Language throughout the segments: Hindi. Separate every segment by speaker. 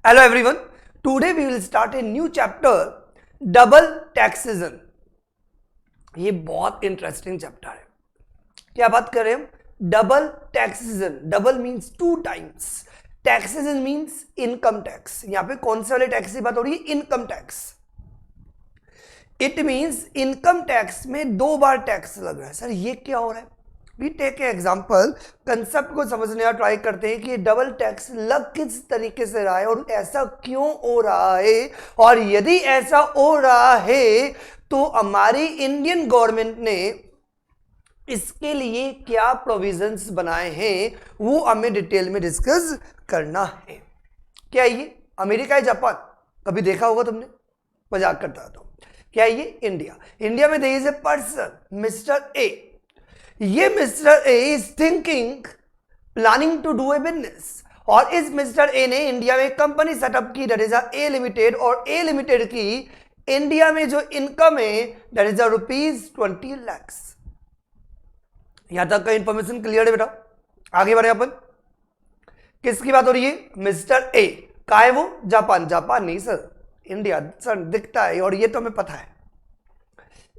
Speaker 1: Hello everyone. Today we will start a new chapter, double taxation. ये बहुत इंटरेस्टिंग चैप्टर है. क्या बात कर रहे हैं हम? Double taxation. Double means two times. Taxation means income tax. यहां पे कौन से वाले टैक्स की बात हो रही है? Income tax. It means income tax में दो बार टैक्स लग रहा है. सर ये क्या हो रहा है? वी टेक एग्जाम्पल, कंसेप्ट को समझने का ट्राई करते हैं कि डबल टैक्स लग किस तरीके से रहा है और ऐसा क्यों हो रहा है, और यदि ऐसा हो रहा है तो हमारी इंडियन गवर्नमेंट ने इसके लिए क्या प्रोविजंस बनाए हैं वो हमें डिटेल में डिस्कस करना है. क्या ये अमेरिका है, जापान? कभी देखा होगा तुमने, मजाक करता तो. क्या ये इंडिया? इंडिया में there is a person mister A. ये mister A is thinking, planning to do a business, और इस मिस्टर ए ने इंडिया में कंपनी सेटअप की, दैट इज ए लिमिटेड, और ए लिमिटेड की इंडिया में जो इनकम है दैट इज ₹20 लाख. यहां तक का इंफॉर्मेशन क्लियर है बेटा? आगे बढ़े अपन. किसकी बात हो रही है? Mister A. का है वो? जापान. जापान नहीं सर, इंडिया. सर दिखता है और ये तो हमें पता है.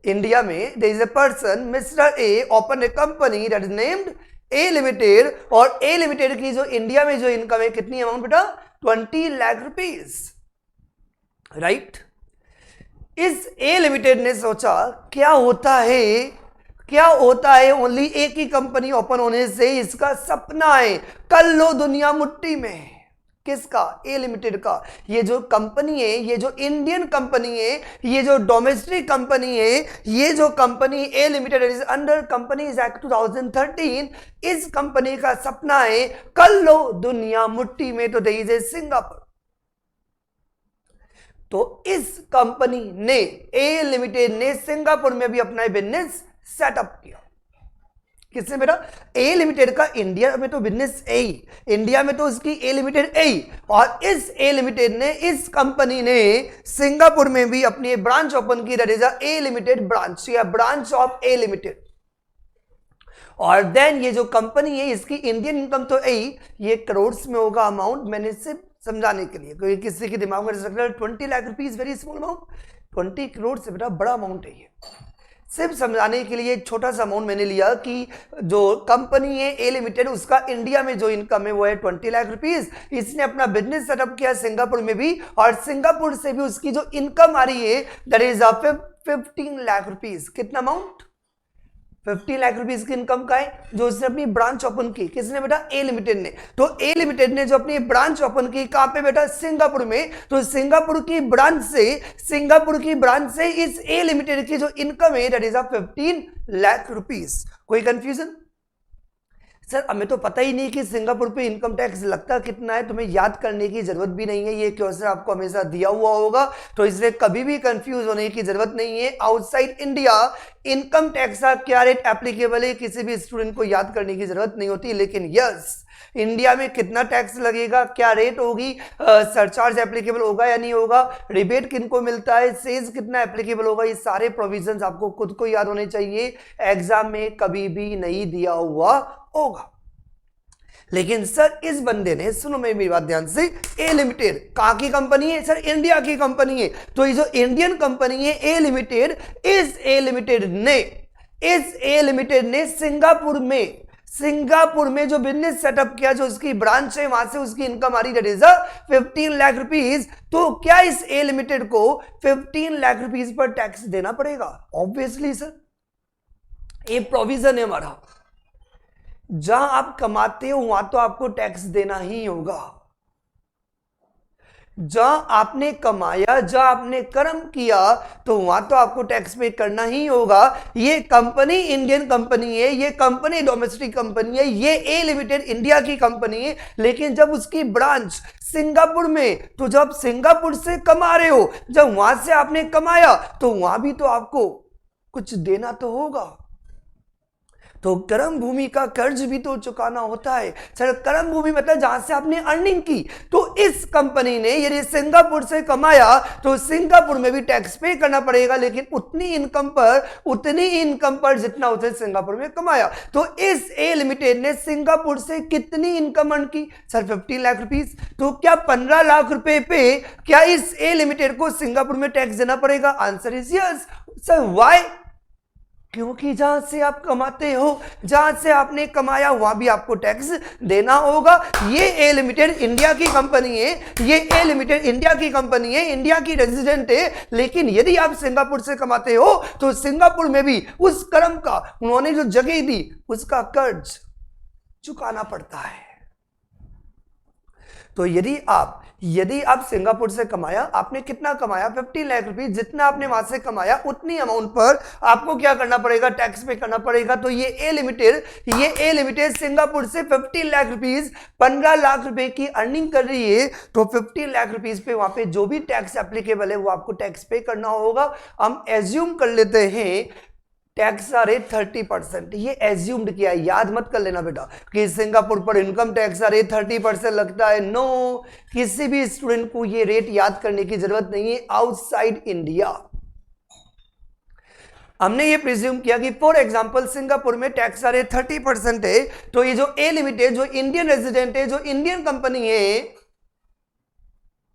Speaker 1: इंडिया में there is a person, mister A, open A company that is named A limited, और ए लिमिटेड की जो इंडिया में जो इनकम है कितनी अमाउंट बेटा? 20 लाख रुपीस. राइट. इस ए लिमिटेड ने सोचा क्या होता है ओनली एक ही कंपनी ओपन होने से इसका सपना है कल लो दुनिया मुट्ठी में. किसका? ए लिमिटेड का. ये जो कंपनी है, ये जो इंडियन कंपनी है, ये जो डोमेस्टिक कंपनी है, ये जो company A limited is under companies act 2013, इस कंपनी का सपना है कल लो दुनिया मुट्ठी में. तो देयर इज ए सिंगापुर. तो इस कंपनी ने, ए लिमिटेड ने, सिंगापुर में भी अपना बिजनेस सेटअप किया. किसने बेटा? ए लिमिटेड का. इंडिया में तो बिजनेस ए, इंडिया में तो उसकी ए लिमिटेड ए, और इस ए लिमिटेड ने, इस कंपनी ने सिंगापुर में भी अपनी ब्रांच ओपन की, that is A limited branch या ब्रांच ऑफ ए लिमिटेड. और देन ये जो कंपनी है इसकी इंडियन इनकम तो ए, ये करोड़ में होगा अमाउंट. मैंने सिर्फ समझाने के लिए, क्योंकि किसी के दिमाग में 20 lakh rupees very small amount. 20 crore से बेटा बड़ा अमाउंट है. ये सिर्फ समझाने के लिए छोटा सा अमाउंट मैंने लिया कि जो कंपनी है ए लिमिटेड, उसका इंडिया में जो इनकम है वो है 20 लाख रुपीस. इसने अपना बिजनेस सेटअप किया सिंगापुर में भी, और सिंगापुर से भी उसकी जो इनकम आ रही है दैट इज 15 लाख रुपीस. कितना अमाउंट? 50 लाख रुपीस की इनकम का है जो उसने अपनी ब्रांच ओपन की. किसने बेटा? ए लिमिटेड ने. तो ए लिमिटेड ने जो अपनी ब्रांच ओपन की, कहां पे बेटा? सिंगापुर में. तो सिंगापुर की ब्रांच से इस ए लिमिटेड की जो इनकम है दैट इज 15 लाख रुपीस. कोई कंफ्यूजन? सर हमें तो पता ही नहीं कि सिंगापुर पे इनकम टैक्स लगता कितना है. तुम्हें याद करने की जरूरत भी नहीं है, ये क्वेश्चन आपको हमेशा दिया हुआ होगा, तो इसलिए कभी भी कंफ्यूज होने की जरूरत नहीं है. आउटसाइड इंडिया इनकम टैक्स का क्या रेट एप्लीकेबल है किसी भी स्टूडेंट को याद करने की जरूरत नहीं होती. लेकिन यस, इंडिया में कितना टैक्स लगेगा, क्या रेट होगी, सरचार्ज एप्लीकेबल होगा या नहीं होगा, रिबेट किनको मिलता है, सेज कितना एप्लीकेबल होगा, ये सारे प्रोविजंस आपको खुद को याद होने चाहिए. एग्जाम में कभी भी नहीं दिया हुआ होगा. लेकिन सर इस बंदे ने, सुनो मेरी बात ध्यान से, ए लिमिटेड कहां की कंपनी है? सर इंडिया की कंपनी है. तो ये जो इंडियन कंपनी है ए लिमिटेड, इस ए लिमिटेड ने सिंगापुर में जो बिजनेस सेटअप किया, जो उसकी ब्रांच है, वहां से उसकी इनकम आ रही दैट इज 15 लाख रुपीस. तो क्या इस ए लिमिटेड को 15 लाख रुपीस पर टैक्स देना पड़ेगा? ऑब्वियसली सर, ये प्रोविजन है हमारा. जहां आप कमाते हो वहां तो आपको टैक्स देना ही होगा. जहां आपने कमाया, जहां आपने कर्म किया, तो वहां तो आपको टैक्स पे करना ही होगा. ये कंपनी इंडियन कंपनी है, ये कंपनी डोमेस्टिक कंपनी है, ये ए लिमिटेड इंडिया की कंपनी है. लेकिन जब उसकी ब्रांच सिंगापुर में, तो जब सिंगापुर से कमा रहे हो, जब वहां से आपने कमाया, तो वहां भी तो आपको कुछ देना तो होगा. तो कर्म भूमि का कर्ज भी तो चुकाना होता है। सर कर्म भूमि मतलब जहां से आपने अर्निंग की। तो इस कंपनी ने यदि सिंगापुर से कमाया तो सिंगापुर में भी टैक्स पे करना पड़ेगा, लेकिन उतनी इनकम पर जितना उसने सिंगापुर में कमाया। तो इस ए लिमिटेड ने सिंगापुर से कितनी इनकम अर्न की? Sir 15 lakh rupees. तो क्या 15 लाख रुपए पे क्या इस ए लिमिटेड को सिंगापुर में टैक्स देना पड़ेगा? Answer is yes. Sir why? क्योंकि जहां से आप कमाते हो, जहां से आपने कमाया वहां भी आपको टैक्स देना होगा। ये ए लिमिटेड इंडिया की कंपनी है, ये ए लिमिटेड इंडिया की कंपनी है, इंडिया की रेजिडेंट है, लेकिन यदि आप सिंगापुर से कमाते हो तो सिंगापुर में भी उस कर्म का उन्होंने जो जगह दी उसका कर्ज चुकाना पड़ता है। तो यदि आप सिंगापुर से कमाया, आपने कितना कमाया? 15 लाख रुपीस। जितना आपने वहां से कमाया उतनी अमाउंट पर आपको क्या करना पड़ेगा? टैक्स पे करना पड़ेगा। तो ये ए लिमिटेड सिंगापुर से 15 लाख रुपीस, 15 लाख रुपए की अर्निंग कर रही है। तो 15 लाख रुपीस पे वहां पे जो भी टैक्स एप्लीकेबल है वो आपको टैक्स पे करना होगा। हम एज्यूम कर लेते हैं टैक्स रेट 30%। ये एज्यूम्ड किया है, याद मत कर लेना बेटा कि सिंगापुर पर इनकम टैक्स रेट 30% लगता है। नो, किसी भी स्टूडेंट को ये रेट याद करने की जरूरत नहीं है आउटसाइड इंडिया। हमने ये प्रिज्यूम किया कि फॉर एग्जांपल सिंगापुर में टैक्स रेट 30% है। तो ये जो ए लिमिटेड, जो इंडियन रेजिडेंट है, जो इंडियन कंपनी है,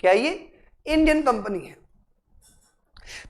Speaker 1: क्या ये इंडियन कंपनी है,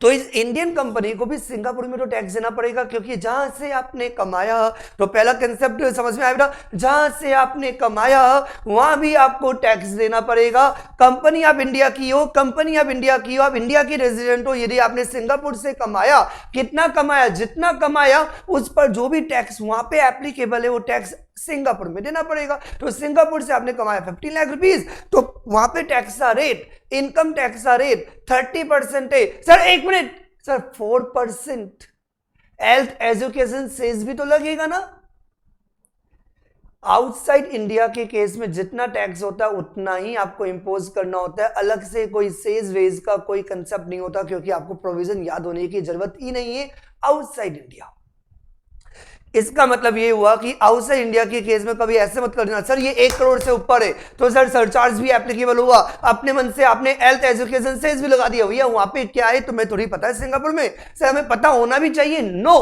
Speaker 1: तो इस इंडियन कंपनी को भी सिंगापुर में तो टैक्स देना पड़ेगा, क्योंकि जहां से आपने कमाया, तो पहला कंसेप्ट समझ में आया बेटा, जहां से आपने कमाया वहां भी आपको टैक्स देना पड़ेगा। कंपनी आप इंडिया की हो, आप इंडिया की रेजिडेंट हो, यदि आपने सिंगापुर से कमाया, कितना कमाया? जितना कमाया उस पर जो भी टैक्स वहां पे एप्लीकेबल है वो टैक्स सिंगापुर में देना पड़ेगा। तो सिंगापुर से आपने कमाया 15 लाख रुपीस, तो वहां पे टैक्स का रेट, इनकम टैक्स का रेट 30% है। सर एक minute, sir 4% health education cess भी तो लगेगा ना। आउटसाइड इंडिया के केस में जितना टैक्स होता है उतना ही आपको इंपोज करना होता है, अलग से कोई सेज वेज का कोई कंसेप्ट नहीं होता, क्योंकि आपको प्रोविजन याद होने की जरूरत ही नहीं है आउटसाइड इंडिया। इसका मतलब ये हुआ कि आउटसाइड इंडिया के केस में कभी ऐसे मत करना सर ये 1 करोड़ से ऊपर है तो सर सरचार्ज भी एप्लीकेबल होगा। अपने मन से आपने हेल्थ एजुकेशन सेस भी लगा दिया, भैया वहां पे क्या है तुम्हें थोड़ी पता है सिंगापुर में? सर हमें पता होना भी चाहिए। नो,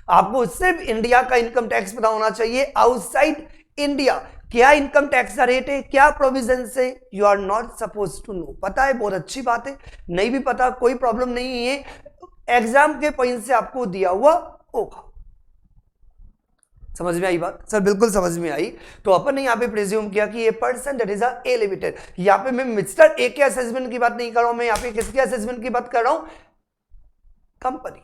Speaker 1: आपको सिर्फ इंडिया का इनकम टैक्स पता होना चाहिए। आउटसाइड इंडिया क्या इनकम टैक्स का रेट है, क्या प्रोविजन से, you are not suppose to know. पता है, बहुत अच्छी बात है, नहीं भी पता कोई प्रॉब्लम नहीं है, एग्जाम के पॉइंट से आपको दिया हुआ होगा। समझ में आई बात? सर बिल्कुल समझ में आई। तो अपन ने यहाँ पे प्रिज्यूम किया कि ये person that is a A limited. यहाँ पे मैं मिस्टर ए के असेसमेंट की बात नहीं कर रहा हूं, मैं यहाँ पे किसके असेसमेंट की बात कर रहा हूं? Company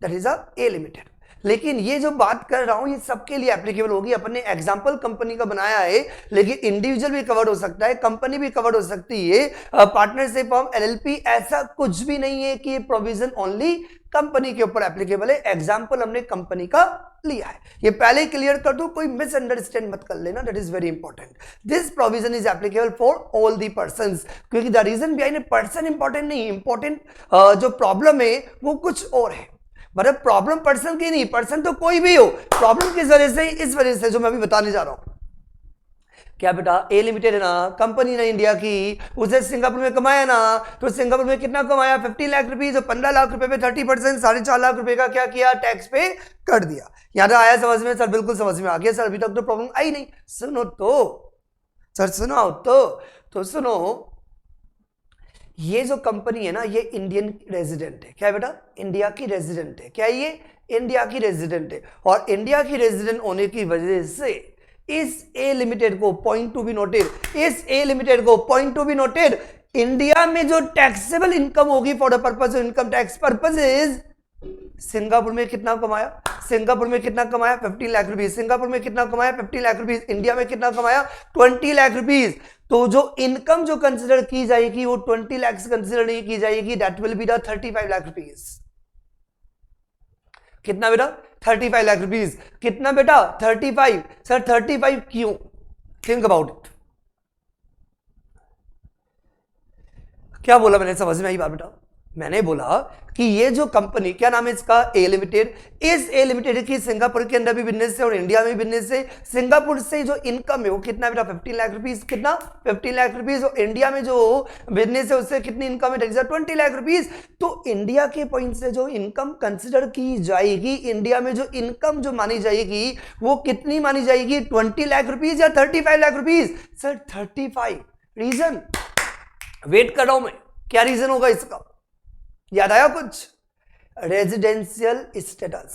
Speaker 1: that is a A limited. लेकिन ये जो बात कर रहा हूं ये सबके लिए एप्लीकेबल होगी। अपन ने एग्जांपल कंपनी का बनाया है, लेकिन इंडिविजुअल भी कवर हो सकता है, कंपनी भी कवर हो सकती है, पार्टनरशिप फॉर्म, एलएलपी, ऐसा कुछ भी नहीं है कि ये प्रोविजन ओनली कंपनी के ऊपर एप्लीकेबल है। एग्जांपल हमने कंपनी का लिया है, ये पहले ही क्लियर कर दो, कोई मिसअंडरस्टैंड मत कर लेना, that is very important. This provision is applicable for all the persons, क्योंकि the reason behind person important नहीं, इंपॉर्टेंट जो प्रॉब्लम है वो कुछ और है। मतलब प्रॉब्लम पर्सन की नहीं, पर्सन तो कोई भी हो, प्रॉब्लम किस वजह से? इस वजह से जो मैं अभी बताने जा रहा हूं। क्या बेटा, ए लिमिटेड है ना, कंपनी ना इंडिया की, उसे सिंगापुर में कमाया ना, तो सिंगापुर में कितना कमाया? 15 लाख रुपीस, और 15 लाख रुपए पे 30%, 4.5 लाख रुपए का क्या किया? टैक्स पे कर दिया। यहां तक आया समझ में? सर बिल्कुल समझ में आ गया सर, अभी तक तो प्रॉब्लम आई नहीं। सुनो तो सर, सुनो तो सुनो, ये जो कंपनी है ना ये इंडियन रेजिडेंट है। क्या है बेटा? इंडिया की रेजिडेंट है। क्या है ये? इंडिया की रेजिडेंट है, और इंडिया की रेजिडेंट होने की वजह से इस ए लिमिटेड को, पॉइंट टू बी नोटेड, इस ए लिमिटेड को, point to be noted, India में जो टैक्सेबल इनकम होगी for the purpose of income tax purposes, Singapore में कितना कमाया? सिंगापुर में कितना कमाया? 15 लाख रुपीस। सिंगापुर में कितना कमाया? 15 लाख रुपीस। इंडिया में कितना कमाया? 20 लाख रुपीस। तो जो इनकम जो कंसिडर की जाएगी वो 20 लाख कंसिडर नहीं की जाएगी, that will be the 35 lakh rupees. कितना बेटा? 35 लाख रुपीस। कितना बेटा? 35। सर 35 क्यों? Think about it. क्या बोला मैंने? समझ में आई बात बेटा? मैंने बोला कि ये जो कंपनी, क्या नाम है इसका, ए लिमिटेड, इस ए लिमिटेड की सिंगापुर के अंदर भी बिजनेस है और इंडिया में भी बिजनेस है। सिंगापुर से जो इनकम है वो कितना बेटा, 15 लाख रुपीस, कितना 15 लाख रुपीस, और इंडिया में जो बिजनेस है उससे कितनी इनकम है, 20 लाख रुपीस। तो इंडिया के पॉइंट से जो इनकम कंसिडर की जाएगी, इंडिया में जो इनकम जो मानी जाएगी वो कितनी मानी जाएगी, 20 लाख रुपीस या 35 lakh rupees? Sir 35। Reason wait कर रहा हूं मैं, क्या रीजन होगा इसका, याद आया कुछ? Residential status.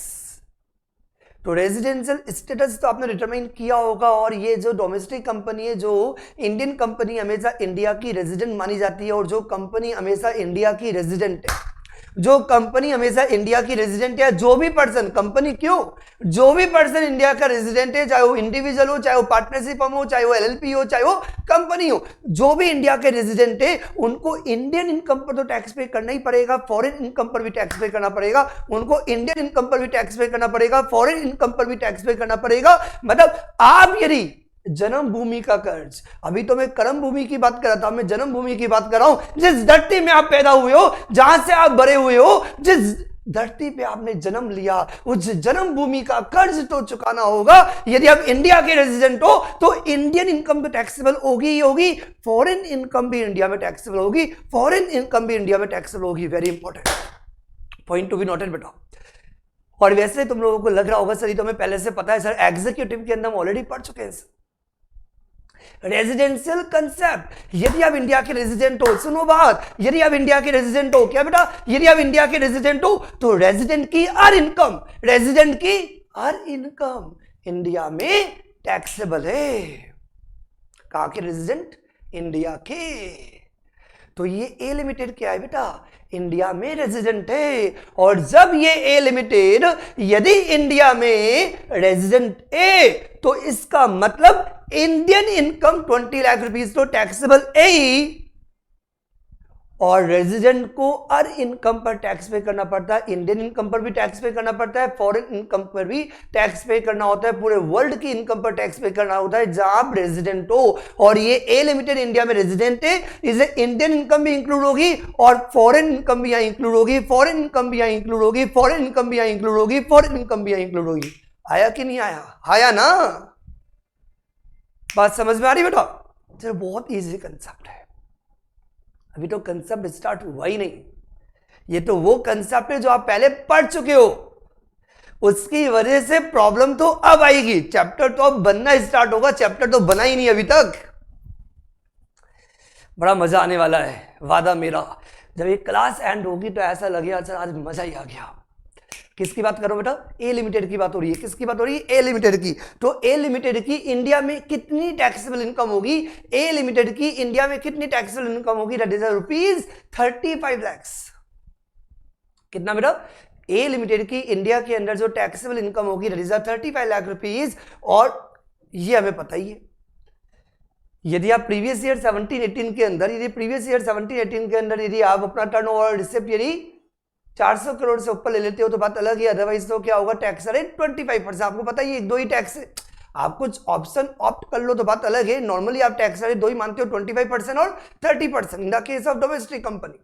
Speaker 1: तो रेजिडेंशियल स्टेटस तो आपने डिटरमाइन किया होगा, और ये जो डोमेस्टिक कंपनी है, जो इंडियन कंपनी हमेशा इंडिया की रेजिडेंट मानी जाती है, और जो कंपनी हमेशा इंडिया की रेजिडेंट है, जो कंपनी हमेशा इंडिया की रेजिडेंट है, जो भी पर्सन, कंपनी क्यों, जो भी पर्सन इंडिया का रेजिडेंट है, चाहे वो इंडिविजुअल हो, चाहे वो पार्टनरशिप फर्म हो, चाहे वो एलएलपी हो, चाहे वो कंपनी हो, जो भी इंडिया के रेजिडेंट है उनको इंडियन इनकम पर तो टैक्स पे करना ही पड़ेगा, फॉरेन इनकम पर भी टैक्स पे करना पड़ेगा, उनको इंडियन इनकम पर भी टैक्स पे करना पड़ेगा, फॉरेन इनकम पर भी टैक्स पे करना पड़ेगा। मतलब आप यदि जन्मभूमि का कर्ज, अभी तो मैं कर्म भूमि की बात कर रहा था, मैं जन्मभूमि की बात कर रहा हूं, जिस धरती में आप पैदा हुए हो, जहां से आप बड़े हुए हो, जिस धरती पे आपने जन्म लिया, उस जन्मभूमि का कर्ज तो चुकाना होगा। यदि आप इंडिया के रेजिडेंट हो तो इंडियन इनकम तो टैक्सेबल होगी ही होगी, फॉरेन इनकम भी इंडिया में टैक्सेबल होगी, फॉरेन इनकम भी इंडिया में टैक्सेबल होगी। Very important point to be noted बेटा। और वैसे तुम लोगों को लग रहा होगा सर ये तो हमें पहले से पता है सर, एग्जीक्यूटिव के अंदर हम ऑलरेडी पढ़ चुके हैं। रेजिडेंशियल कंसेप्ट, यदि आप इंडिया के रेजिडेंट हो, सुनो बात, यदि आप इंडिया के रेजिडेंट हो, क्या बेटा, यदि आप इंडिया के रेजिडेंट हो तो रेजिडेंट की हर इनकम, रेजिडेंट की हर इनकम इंडिया में टैक्सेबल है। कहां के रेजिडेंट, इंडिया के। तो ये ए लिमिटेड क्या है बेटा, इंडिया में रेजिडेंट है, और जब ये ए लिमिटेड यदि इंडिया में रेजिडेंट है तो इसका मतलब इंडियन इनकम 20 लाख रुपीस तो टैक्सेबल है ही, और रेजिडेंट को हर इनकम पर टैक्स पे करना पड़ता है, इंडियन इनकम पर भी टैक्स पे करना पड़ता है, फॉरेन इनकम पर भी टैक्स पे करना होता है, पूरे वर्ल्ड की इनकम पर टैक्स पे करना होता है जहां आप रेजिडेंट हो। और ये ए लिमिटेड इंडिया में रेजिडेंट है, इसे इंडियन इनकम भी इंक्लूड होगी और फॉरेन इनकम भी यहां इंक्लूड होगी, फॉरेन इनकम भी यहां इंक्लूड होगी, फॉरेन इनकम भी यहां इंक्लूड होगी, फॉरेन इनकम भी यहां इंक्लूड होगी। आया कि नहीं आया? आया ना? बात समझ में आ रही बेटा? सर बहुत इजी कंसेप्ट है, अभी तो कंसेप्ट स्टार्ट हुआ ही नहीं, ये तो वो कंसेप्ट है जो आप पहले पढ़ चुके हो, उसकी वजह से प्रॉब्लम तो अब आएगी, चैप्टर तो अब बनना स्टार्ट होगा, चैप्टर तो बना ही नहीं अभी तक। बड़ा मजा आने वाला है, वादा मेरा, जब ये क्लास एंड होगी तो ऐसा लगेगा सर आज मजा ही आ गया। किसकी बात करो बेटा? ए लिमिटेड की बात हो रही है। किसकी बात हो रही है? ए लिमिटेड की। तो ए लिमिटेड की इंडिया में कितनी टैक्सेबल इनकम होगी? ए लिमिटेड की इंडिया में कितनी टैक्सेबल इनकम होगी? That is rupees 35 lakh. कितना बेटा? ए लिमिटेड की इंडिया के अंदर जो टैक्सेबल इनकम होगी दैट इज 35 लाख रुपीज, और ये हमें पता ही है। यदि आप प्रीवियस ईयर 17-18 के अंदर, यदि प्रीवियस ईयर 17-18 के अंदर यदि आप अपना टर्नओवर रिसिप्ट यदि 400 करोड़ से ऊपर ले लेते हो तो बात अलग है, अदरवाइज तो क्या होगा, टैक्स रेट 25%। आपको पता ही एक दो ही टैक्स है, आप कुछ ऑप्शन ऑप्ट कर लो तो बात अलग है, नॉर्मली आप टैक्स रेट दो ही मानते हो, 25% और 30% in the case of domestic company.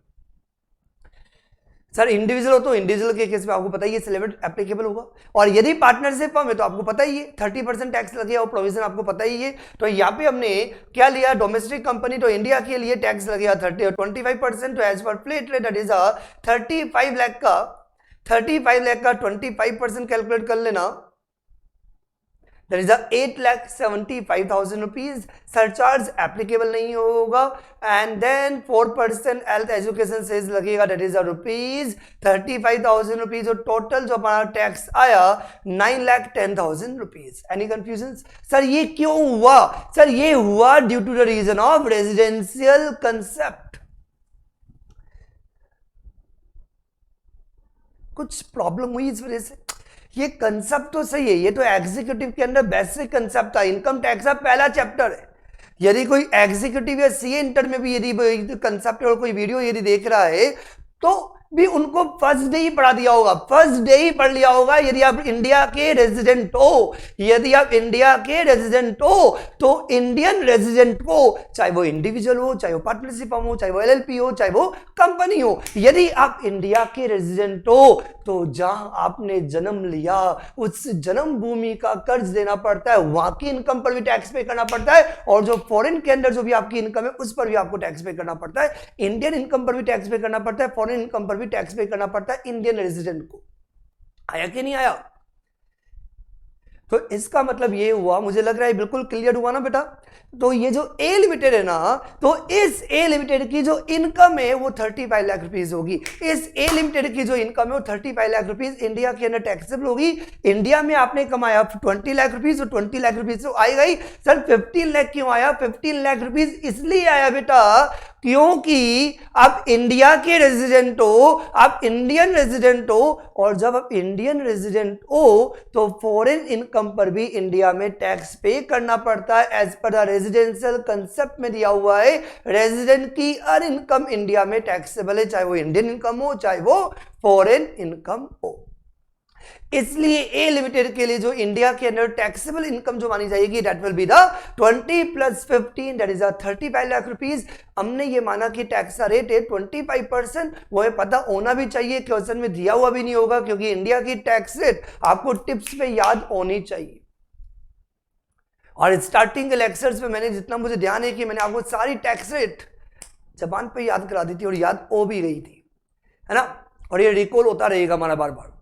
Speaker 1: Sir individual हो तो इंडिविजुअल के केस में आपको पता ही है सिलेबस एप्लीकेबल होगा, और यदि पार्टनरशिप फर्म है तो आपको पता ही है 30% टैक्स लगेगा, वो प्रोविजन आपको पता ही है। तो यहाँ पे हमने क्या लिया, डोमेस्टिक कंपनी, तो इंडिया के लिए टैक्स लगेगा 30 और 25%। तो एज पर flat rate that is 35 lakh का 25% कैलकुलेट कर लेना, that is 8,75,000 rupees. Surcharge applicable नहीं होगा, and then 4% health education cess लगेगा, दैट इज रुपीज 35,000 रुपीज। और टोटल जो हमारा टैक्स आया 9,10,000 रुपीज। Any confusion? सर ये क्यों हुआ? सर ये हुआ due to the reason of residential concept. कुछ प्रॉब्लम हुई इस वजह से। ये कंसेप्ट तो सही है, ये तो एग्जीक्यूटिव के अंदर बेसिक कंसेप्ट था, इनकम टैक्स का पहला चैप्टर है। यदि कोई एग्जीक्यूटिव या सीए इंटर में भी यदि कंसेप्ट और कोई वीडियो यदि देख रहा है तो भी उनको फर्स्ट डे ही पढ़ा दिया होगा, फर्स्ट डे ही पढ़ लिया होगा। यदि आप इंडिया के रेजिडेंट हो, यदि आप इंडिया के रेजिडेंट हो, तो इंडियन रेजिडेंट को, चाहे वो इंडिविजुअल हो, चाहे वो पार्टनरशिप हो, चाहे वो एलएलपी हो, चाहे वो कंपनी हो, यदि आप इंडिया के रेजिडेंट हो तो जहां आपने जन्म लिया उस जन्म भूमि का कर्ज देना पड़ता है, वहां की इनकम पर भी टैक्स पे करना पड़ता है, और जो फॉरेन के अंदर जो भी आपकी इनकम है उस पर भी आपको टैक्स पे करना पड़ता है। इंडियन इनकम पर भी टैक्स पे करना पड़ता है, फॉरेन इनकम पर भी टैक्स पे करना पड़ता है इंडियन रेजिडेंट को। आया कि नहीं आया? तो इसका मतलब ये हुआ, मुझे लग रहा है बिल्कुल क्लियर हुआ ना बेटा। तो ये जो ए लिमिटेड है ना, तो इस ए लिमिटेड की जो इनकम है वो 35 लाख रुपीस होगी। इस ए लिमिटेड की जो इनकम है वो 35 लाख रुपीस इंडिया के अंदर टैक्सेबल होगी। इंडिया में आपने कमाया 20 लाख रुपीस, और 20 लाख रुपीस तो आएगा ही। सर 15 लाख क्यों आया? 15 लाख रुपीस इसलिए आया बेटा क्योंकि आप इंडिया के रेजिडेंट हो, आप इंडियन रेजिडेंट हो, और जब आप इंडियन रेजिडेंट हो तो फॉरेन इनकम पर भी इंडिया में टैक्स पे करना पड़ता है। As per the residential concept में दिया हुआ है, रेजिडेंट की हर इनकम इंडिया में टैक्सेबल है, चाहे वो इंडियन इनकम हो चाहे वो फॉरेन इनकम हो। इसलिए ए लिमिटेड के लिए जो इंडिया के अंदर टैक्सेबल इनकम जो मानी जाएगी that will be the 20 + 15 that is 35 lakh rupees. हमने ये माना कि टैक्स का रेट है 25%, वो है पता होना भी चाहिए, क्वेश्चन में दिया हुआ भी नहीं होगा, क्योंकि इंडिया की टैक्स रेट आपको टिप्स पे याद होनी चाहिए। और स्टार्टिंग के लेक्चर्स में मैंने जितना मुझे ध्यान है कि मैंने आपको सारी टैक्स रेट जबान पे याद करा दी थी, और याद हो भी गई थी, है ना, और ये रिकॉल होता रहेगा हमारा बार बार।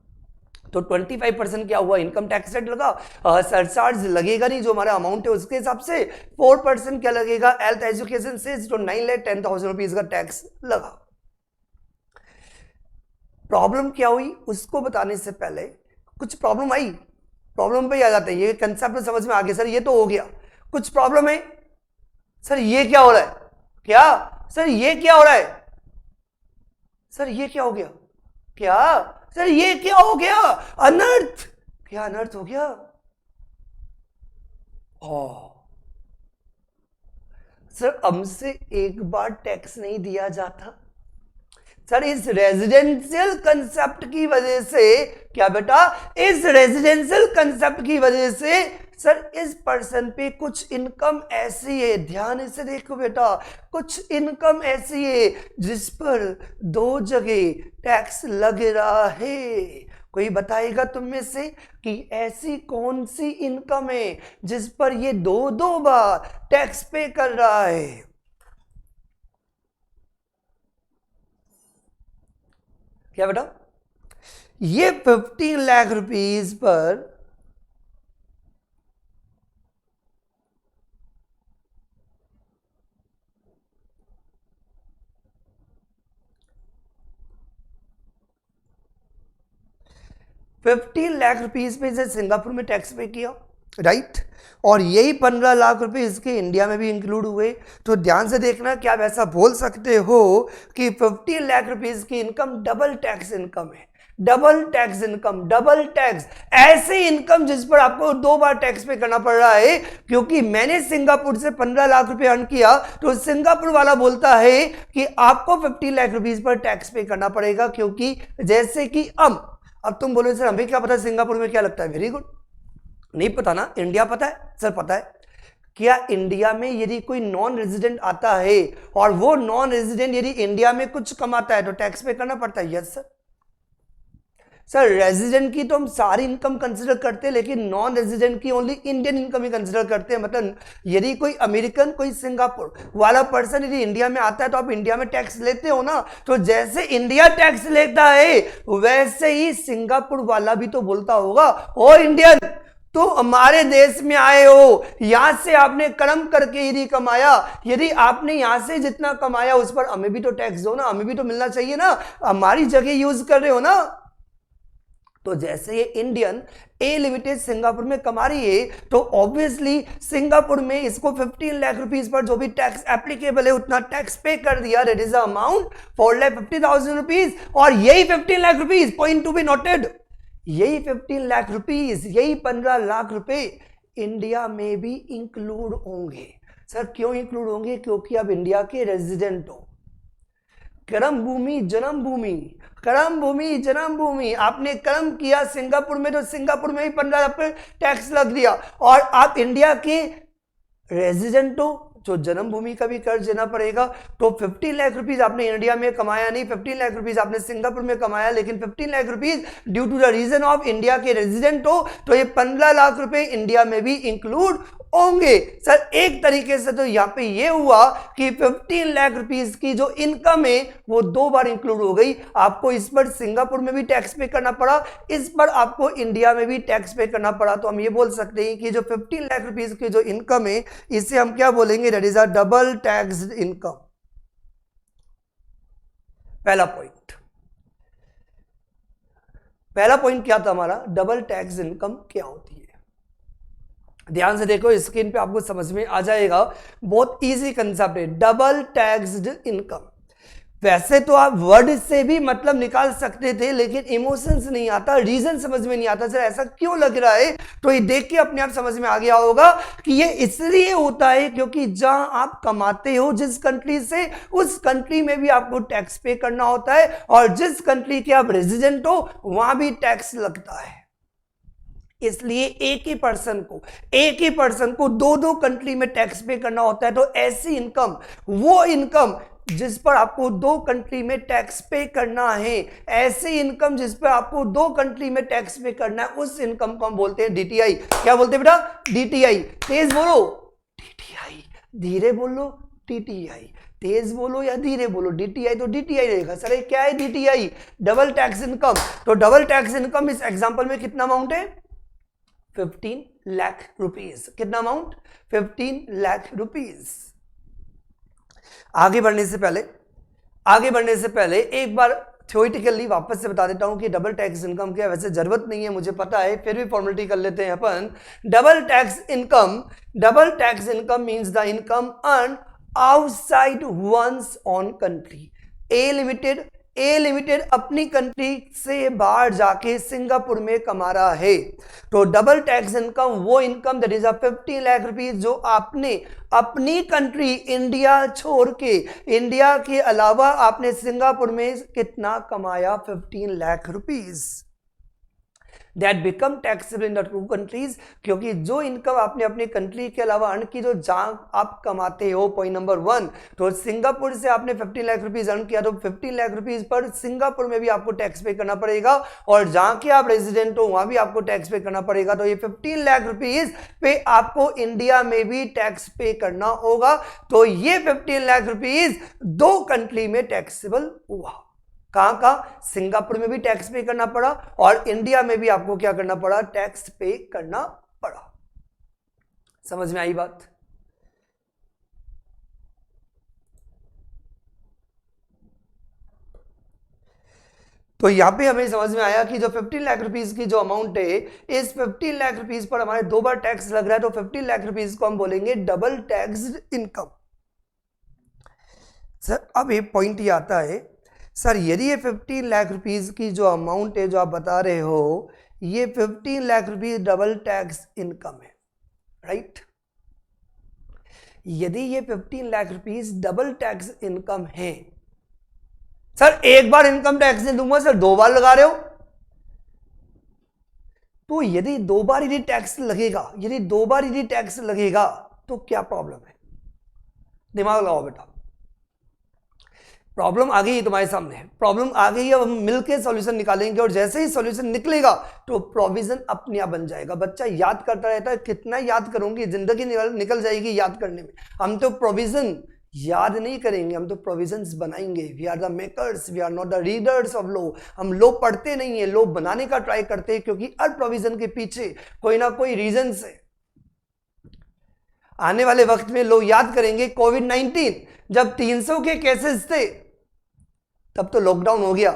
Speaker 1: तो 25% क्या हुआ? इनकम टैक्स रेट लगा, सरचार्ज लगेगा नहीं जो हमारा अमाउंट है उसके हिसाब से। 4% क्या लगेगा? हेल्थ एजुकेशन से, तो 9,10,000 रुपीज का टैक्स लगा। प्रॉब्लम क्या हुई उसको बताने से पहले कुछ प्रॉब्लम आई, प्रॉब्लम पे आ जाते हैं। ये कंसेप्ट समझ में आ गया सर, ये तो हो गया। कुछ प्रॉब्लम है सर, ये क्या हो रहा है? क्या सर ये क्या हो रहा है? सर ये क्या हो गया? क्या सर ये क्या हो गया? अनर्थ। क्या अनर्थ हो गया? सर हमसे एक बार टैक्स नहीं दिया जाता। सर इस रेजिडेंशियल कंसेप्ट की वजह से, क्या बेटा, इस रेजिडेंशियल कंसेप्ट की वजह से सर इस पर्सन पे कुछ इनकम ऐसी है, ध्यान से देखो बेटा, कुछ इनकम ऐसी है जिस पर 2 जगह टैक्स लग रहा है। कोई बताएगा तुम में से कि ऐसी कौन सी इनकम है जिस पर ये 2 बार टैक्स पे कर रहा है? क्या बेटा? ये 15 लाख रुपीस पर $15 लाख रुपीस पे इसे सिंगापुर में टैक्स पे किया, राइट, और यही 15 लाख रुपए इसके इंडिया में भी इंक्लूड हुए। तो ध्यान से देखना, क्या आप ऐसा बोल सकते हो कि 15 लाख रुपीस की इनकम डबल टैक्स इनकम है? Double tax income, double tax, ऐसे इनकम जिस पर आपको 2 बार टैक्स पे करना पड़ रहा है। क्योंकि मैंने सिंगापुर से 15 लाख रुपए अर्न किया, तो सिंगापुर वाला बोलता है कि आपको 15 लाख रुपीस पर टैक्स पे करना पड़ेगा, क्योंकि जैसे कि अब तुम बोलो सर हमें क्या पता सिंगापुर में क्या लगता है? वेरी गुड, नहीं पता ना, इंडिया पता है? सर पता है। क्या इंडिया में यदि कोई नॉन रेजिडेंट आता है और वो नॉन रेजिडेंट यदि इंडिया में कुछ कमाता है तो टैक्स पे करना पड़ता है? Yes sir. सर रेजिडेंट की तो हम सारी इनकम कंसिडर करते हैं, लेकिन नॉन रेजिडेंट की ओनली इंडियन इनकम ही कंसिडर करते हैं। मतलब यदि कोई अमेरिकन, कोई सिंगापुर वाला पर्सन यदि इंडिया में आता है तो आप इंडिया में टैक्स लेते हो ना। तो जैसे इंडिया टैक्स लेता है वैसे ही सिंगापुर वाला भी तो बोलता होगा, ओ इंडियन, तो हमारे देश में आए हो, यहां से आपने कर्म करके यदि कमाया, यदि आपने यहां से जितना कमाया उस पर हमें भी तो टैक्स दो ना, हमें भी तो मिलना चाहिए ना, हमारी जगह यूज कर रहे हो ना। तो जैसे ये इंडियन ए लिमिटेड सिंगापुर में कमा रही है, तो ऑब्वियसली सिंगापुर में इसको 15 लाख रुपीस पर जो भी टैक्स एप्लीकेबल है उतना टैक्स पे कर दिया, that is the amount 4,50,000 rupees. और यही 15 lakh rupees, point to be noted, यही 15 लाख रुपीज, यही 15 लाख रुपए इंडिया में भी इंक्लूड होंगे। सर क्यों इंक्लूड होंगे? क्योंकि आप इंडिया के रेजिडेंट हो। कर्म भूमि जन्म भूमि, कर्म भूमि जन्म भूमि। आपने कर्म किया सिंगापुर में तो सिंगापुर में ही 15 पे टैक्स लग दिया, और आप इंडिया के रेजिडेंट हो जो जन्मभूमि का भी कर्ज देना पड़ेगा। तो 15 लाख रुपीज आपने इंडिया में कमाया नहीं, 15 लाख रुपीज आपने सिंगापुर में कमाया, लेकिन 15 lakh rupees due to the reason of India के रेजिडेंट हो, तो ये 15 लाख रुपए इंडिया में भी इंक्लूड होंगे। सर एक तरीके से तो यहाँ पे ये हुआ कि 15 लाख रुपीज की जो इनकम है वो 2 बार इंक्लूड हो गई। आपको इस पर सिंगापुर में भी टैक्स पे करना पड़ा, इस पर आपको इंडिया में भी टैक्स पे करना पड़ा। तो हम ये बोल सकते हैं कि जो 15 लाख रुपीज की जो इनकम है इसे हम क्या बोलेंगे, that is a double taxed income. पहला पॉइंट क्या था हमारा, डबल टैक्स इनकम क्या होती है। ध्यान से देखो, स्क्रीन पे आपको समझ में आ जाएगा, बहुत इजी कंसेप्ट है डबल टैक्स्ड इनकम। वैसे तो आप वर्ड से भी मतलब निकाल सकते थे, लेकिन इमोशंस नहीं आता, रीजन समझ में नहीं आता, सर ऐसा क्यों लग रहा है। तो ये देख के अपने आप समझ में आ गया होगा कि ये इसलिए होता है क्योंकि जहां आप कमाते हो जिस कंट्री से, उस कंट्री में भी आपको टैक्स पे करना होता है, और जिस कंट्री के आप रेजिडेंट हो वहां भी टैक्स लगता है। इसलिए एक ही पर्सन को 2 कंट्री में टैक्स पे करना होता है। तो ऐसी इनकम, वो इनकम जिस पर आपको 2 कंट्री में टैक्स पे करना है, ऐसी इनकम जिस पर आपको 2 कंट्री में टैक्स पे करना है, उस इनकम को हम बोलते हैं डीटीआई। क्या बोलते हैं बेटा, डीटीआई। तेज बोलो डीटीआई, धीरे बोलो टीटीआई, तेज बोलो या धीरे बोलो, डीटीआई तो डीटीआई रहेगा। सर क्या है डीटीआई, डबल टैक्स इनकम। तो डबल टैक्स इनकम इस एग्जांपल में कितना अमाउंट है, 15 लाख रुपीज। कितना अमाउंट, 15 लाख रुपीज। आगे बढ़ने से पहले एक बार थ्योरेटिकली वापस से बता देता हूं कि डबल टैक्स इनकम क्या है। वैसे जरूरत नहीं है, मुझे पता है, फिर भी फॉर्मेलिटी कर लेते हैं अपन। Double tax income means the income earn outside once on country. A limited अपनी कंट्री से बाहर जाके सिंगापुर में कमा रहा है। तो डबल टैक्स इनकम वो income that is 50 lakh rupees जो आपने अपनी कंट्री इंडिया छोड़ के, इंडिया के अलावा आपने सिंगापुर में कितना कमाया, 15 lakh rupees. That become taxable in the 2 countries. क्योंकि जो इनकम आपने अपनी कंट्री के अलावा अर्न की, जो जहां आप कमाते हो, पॉइंट नंबर 1, तो सिंगापुर से आपने 15 लाख रुपीज अर्न किया, तो 15 लाख रुपीज पर सिंगापुर में भी आपको टैक्स पे करना पड़ेगा, और जहां के आप रेजिडेंट हो वहां भी आपको टैक्स पे करना पड़ेगा। तो ये 15 लाख रुपीज पे आपको इंडिया में भी टैक्स पे करना होगा। तो ये 15 लाख रुपीज 2 कंट्री में टैक्सेबल हुआ। कहां, सिंगापुर में भी टैक्स पे करना पड़ा, और इंडिया में भी आपको क्या करना पड़ा, टैक्स पे करना पड़ा। समझ में आई बात। तो यहां पे हमें समझ में आया कि जो 15 लाख रुपीज की जो अमाउंट है, इस 15 लाख रुपीज पर हमारे 2 बार टैक्स लग रहा है। तो 15 लाख रुपीज को हम बोलेंगे डबल टैक्स्ड इनकम। सर अब एक पॉइंट ये आता है, सर यदि ये 15 लाख रुपीज की जो अमाउंट है जो आप बता रहे हो, ये 15 lakh rupees double tax income है, राइट। यदि ये 15 lakh rupees double tax income है, सर एक बार इनकम टैक्स नहीं दूंगा सर, 2 बार लगा रहे हो। तो यदि 2 बार यदि टैक्स लगेगा, तो क्या प्रॉब्लम है, दिमाग लगाओ बेटा। प्रॉब्लम आ गई तुम्हारे सामने, प्रॉब्लम आ गई, अब हम मिलकर सॉल्यूशन निकालेंगे, और जैसे ही सॉल्यूशन निकलेगा तो प्रोविजन अपने आप बन जाएगा। बच्चा याद करता रहता है, कितना याद करूंगी, जिंदगी निकल जाएगी याद करने में। हम तो प्रोविजन याद नहीं करेंगे, हम तो प्रोविजंस बनाएंगे। We are the makers, we are not the readers of law. हम लॉ पढ़ते नहीं है, लॉ बनाने का ट्राई करते हैं, क्योंकि हर प्रोविजन के पीछे कोई ना कोई रीजन है। आने वाले वक्त में लोग याद करेंगे, कोविड-19 जब 300 के केसेस थे तब तो लॉकडाउन हो गया,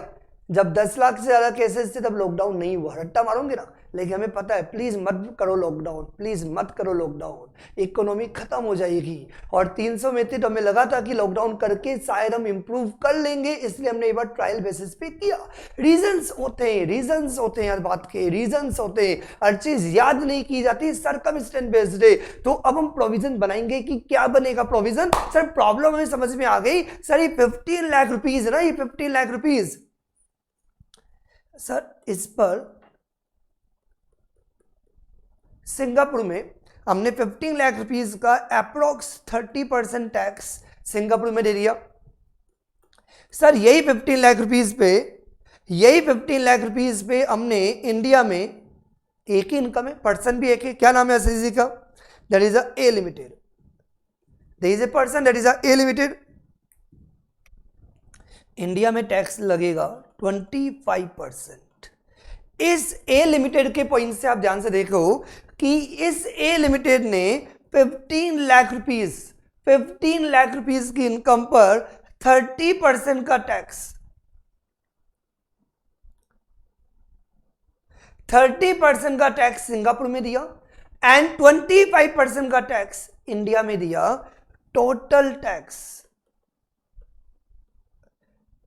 Speaker 1: जब 10 लाख से ज्यादा केसेस थे तब लॉकडाउन नहीं हुआ, रट्टा मारोगे ना, लेकिन हमें पता है प्लीज मत करो लॉकडाउन, प्लीज मत करो लॉकडाउन, इकोनॉमी खत्म हो जाएगी। और 300 में थे तो हमें लगा था कि लॉकडाउन करके शायद हम इंप्रूव कर लेंगे, इसलिए हमने एक बार ट्रायल बेसिस पे किया। रीजंस होते हैं यार, बात के रीजंस होते हैं, हर चीज याद नहीं की जाती, सर्कमस्टेंस बेस्ड है। तो अब हम प्रोविजन बनाएंगे कि क्या बनेगा प्रोविजन। सर प्रॉब्लम हमें समझ में आ गई, सर ये 15 लाख रुपीज है ना, ये 15 लाख रुपीज सर, इस पर सिंगापुर में हमने 15 लाख रुपीस का अप्रोक्स 30% टैक्स सिंगापुर में दे दिया। सर यही 15 लाख रुपीस पे हमने इंडिया में एक ही इनकम है, पर्सन भी एक है, क्या नाम है एसएसजी का, that is A limited, there is a person that is A limited. India में टैक्स लगेगा 25%। इस ए लिमिटेड के पॉइंट से आप ध्यान से देखो कि इस ए लिमिटेड ने 15 लाख रुपीस की इनकम पर 30% का टैक्स, 30% का टैक्स सिंगापुर में दिया एंड 25% का टैक्स इंडिया में दिया। टोटल टैक्स,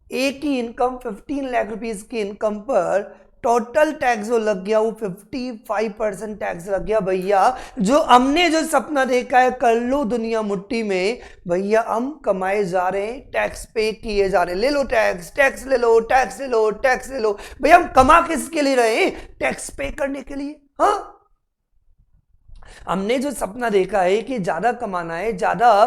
Speaker 1: एक ही इनकम 15 लाख रुपीस की इनकम पर टोटल टैक्स जो लग गया वो 55% टैक्स लग गया। भैया जो हमने जो सपना देखा है कर लो दुनिया मुट्ठी में, भैया हम कमाए जा रहे हैं, टैक्स पे किए जा रहे हैं। ले लो टैक्स, टैक्स ले लो, टैक्स ले लो, टैक्स ले लो। भैया हम कमा किसके लिए रहे हैं? टैक्स पे करने के लिए। हाँ, हमने जो सपना देखा है कि ज्यादा कमाना है, ज्यादा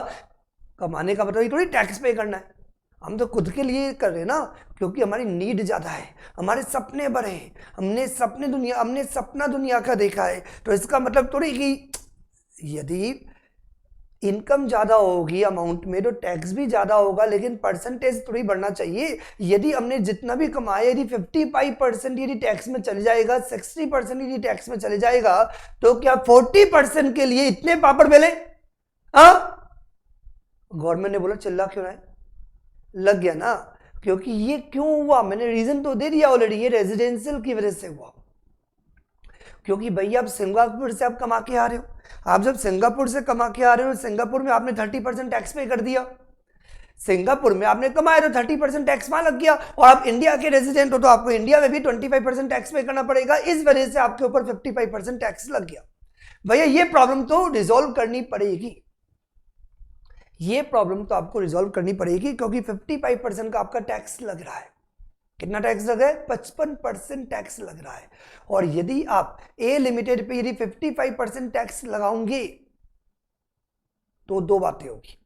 Speaker 1: कमाने का मतलब थोड़ी टैक्स पे करना है, हम तो खुद के लिए कर रहे हैं ना, क्योंकि हमारी नीड ज्यादा है, हमारे सपने बड़े हैं, हमने सपना दुनिया का देखा है। तो इसका मतलब थोड़ी कि यदि इनकम ज्यादा होगी अमाउंट में तो टैक्स भी ज्यादा होगा, लेकिन परसेंटेज थोड़ी बढ़ना चाहिए। यदि हमने जितना भी कमाया यदि 55% यदि टैक्स में चले जाएगा, 60% यदि टैक्स में चले जाएगा, तो क्या 40% के लिए इतने पापड़ बेले? हाँ, गवर्नमेंट ने बोला चिल्ला क्यों रहा है, लग गया ना। क्योंकि ये क्यों हुआ, मैंने रीजन तो दे दिया ऑलरेडी, ये रेजिडेंशियल की वजह से हुआ। क्योंकि भैया आप सिंगापुर से आप कमा के आ रहे हो, आप जब सिंगापुर से कमा के आ रहे हो, सिंगापुर में आपने 30% टैक्स पे कर दिया, सिंगापुर में आपने कमाया तो 30% टैक्स वहां लग गया, और आप इंडिया के रेजिडेंट हो तो आपको इंडिया में भी 25% टैक्स पे करना पड़ेगा, इस वजह से आपके ऊपर 55% टैक्स लग गया। भैया ये प्रॉब्लम तो रिजॉल्व करनी पड़ेगी, ये प्रॉब्लम तो आपको रिजॉल्व करनी पड़ेगी, क्योंकि 55% का आपका टैक्स लग रहा है। कितना टैक्स लग रहा है? 55% टैक्स लग रहा है। और यदि आप ए लिमिटेड पे यदि 55% टैक्स लगाओगे तो दो बातें होगी।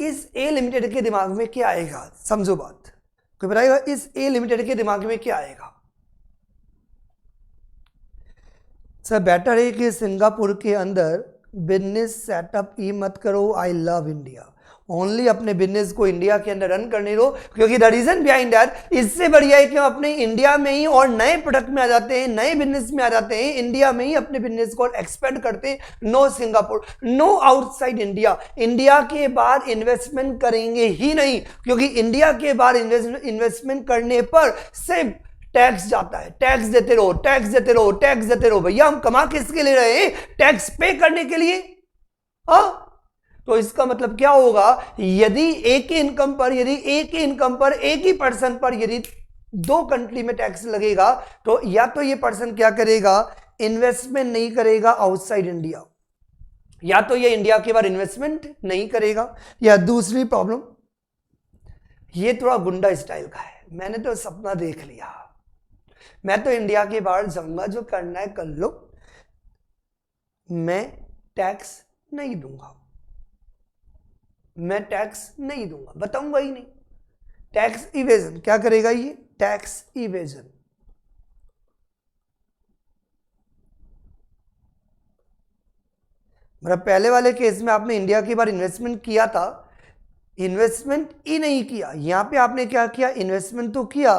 Speaker 1: इस ए लिमिटेड के दिमाग में क्या आएगा, समझो बात, कोई बताएगा इस ए लिमिटेड के दिमाग में क्या आएगा? सर बेटर है कि सिंगापुर के अंदर बिजनेस सेटअप ही मत करो, आई लव इंडिया, ओनली अपने बिजनेस को इंडिया के अंदर रन करने दो। क्योंकि द रीजन बिहाइंड दैट, इससे बढ़िया है कि हम अपने इंडिया में ही और नए प्रोडक्ट में आ जाते हैं, नए बिजनेस में आ जाते हैं, इंडिया में ही अपने बिजनेस को एक्सपेंड करते हैं। No Singapore, no outside India, India के बाहर इन्वेस्टमेंट करेंगे ही नहीं, क्योंकि इंडिया के बाहर इन्वेस्टमेंट करने पर सिर्फ टैक्स जाता है, टैक्स देते रहो, टैक्स देते रहो, टैक्स देते रहो। भैया हम कमा किसके लिए रहे हैं? टैक्स पे करने के लिए। हाँ, तो इसका मतलब क्या होगा, यदि एक ही इनकम पर एक ही पर्सन पर यदि दो कंट्री में टैक्स लगेगा, तो या तो ये पर्सन क्या करेगा, इन्वेस्टमेंट नहीं करेगा आउटसाइड इंडिया, या तो ये इंडिया के बाहर इन्वेस्टमेंट नहीं करेगा। या दूसरी प्रॉब्लम, ये थोड़ा गुंडा स्टाइल का है, मैंने तो सपना देख लिया, मैं तो इंडिया के बाहर जाऊंगा, जो करना है कर लो, मैं टैक्स नहीं दूंगा, मैं टैक्स नहीं दूंगा, बताऊंगा ही नहीं। टैक्स इवेजन, क्या करेगा ये? Tax evasion. मतलब पहले वाले केस में आपने इंडिया के बाहर इन्वेस्टमेंट किया था, इन्वेस्टमेंट ही नहीं किया, यहां पे आपने क्या किया, इन्वेस्टमेंट तो किया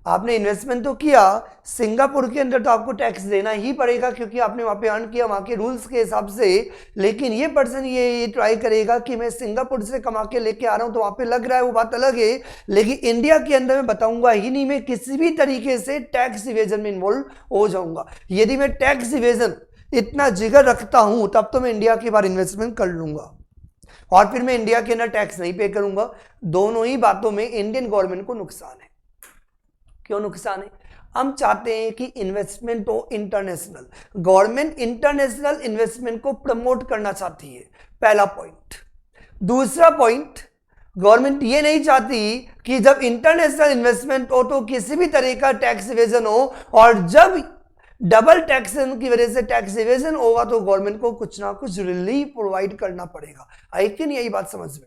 Speaker 1: आपने इन्वेस्टमेंट तो किया सिंगापुर के अंदर, तो आपको टैक्स देना ही पड़ेगा क्योंकि आपने वहां पे अर्न किया वहां के रूल्स के हिसाब से। लेकिन ये पर्सन ये ट्राई करेगा कि मैं सिंगापुर से कमा के लेके आ रहा हूं तो वहां पे लग रहा है, वो बात अलग है। लेकिन इंडिया के अंदर मैं बताऊंगा ही नहीं, मैं किसी भी तरीके से टैक्स इवेजन में इन्वॉल्व हो जाऊंगा। यदि मैं टैक्स इवेजन इतना जिगर रखता हूं तब तो मैं इंडिया के बाहर इन्वेस्टमेंट कर लूंगा और फिर मैं इंडिया के अंदर टैक्स नहीं पे करूंगा। दोनों ही बातों में इंडियन गवर्नमेंट को नुकसान है। क्यों नुकसान है? हम चाहते हैं कि इन्वेस्टमेंट हो इंटरनेशनल, गवर्नमेंट इंटरनेशनल इन्वेस्टमेंट को प्रमोट करना चाहती है, पहला पॉइंट। दूसरा पॉइंट, गवर्नमेंट ये नहीं चाहती कि जब इंटरनेशनल इन्वेस्टमेंट हो तो किसी भी तरह का टैक्स इवेजन हो, और जब डबल टैक्सेशन की वजह से टैक्स इवेजन होगा तो गवर्नमेंट को कुछ ना कुछ रिलीफ प्रोवाइड करना पड़ेगा। आई कि नहीं? यही बात समझ में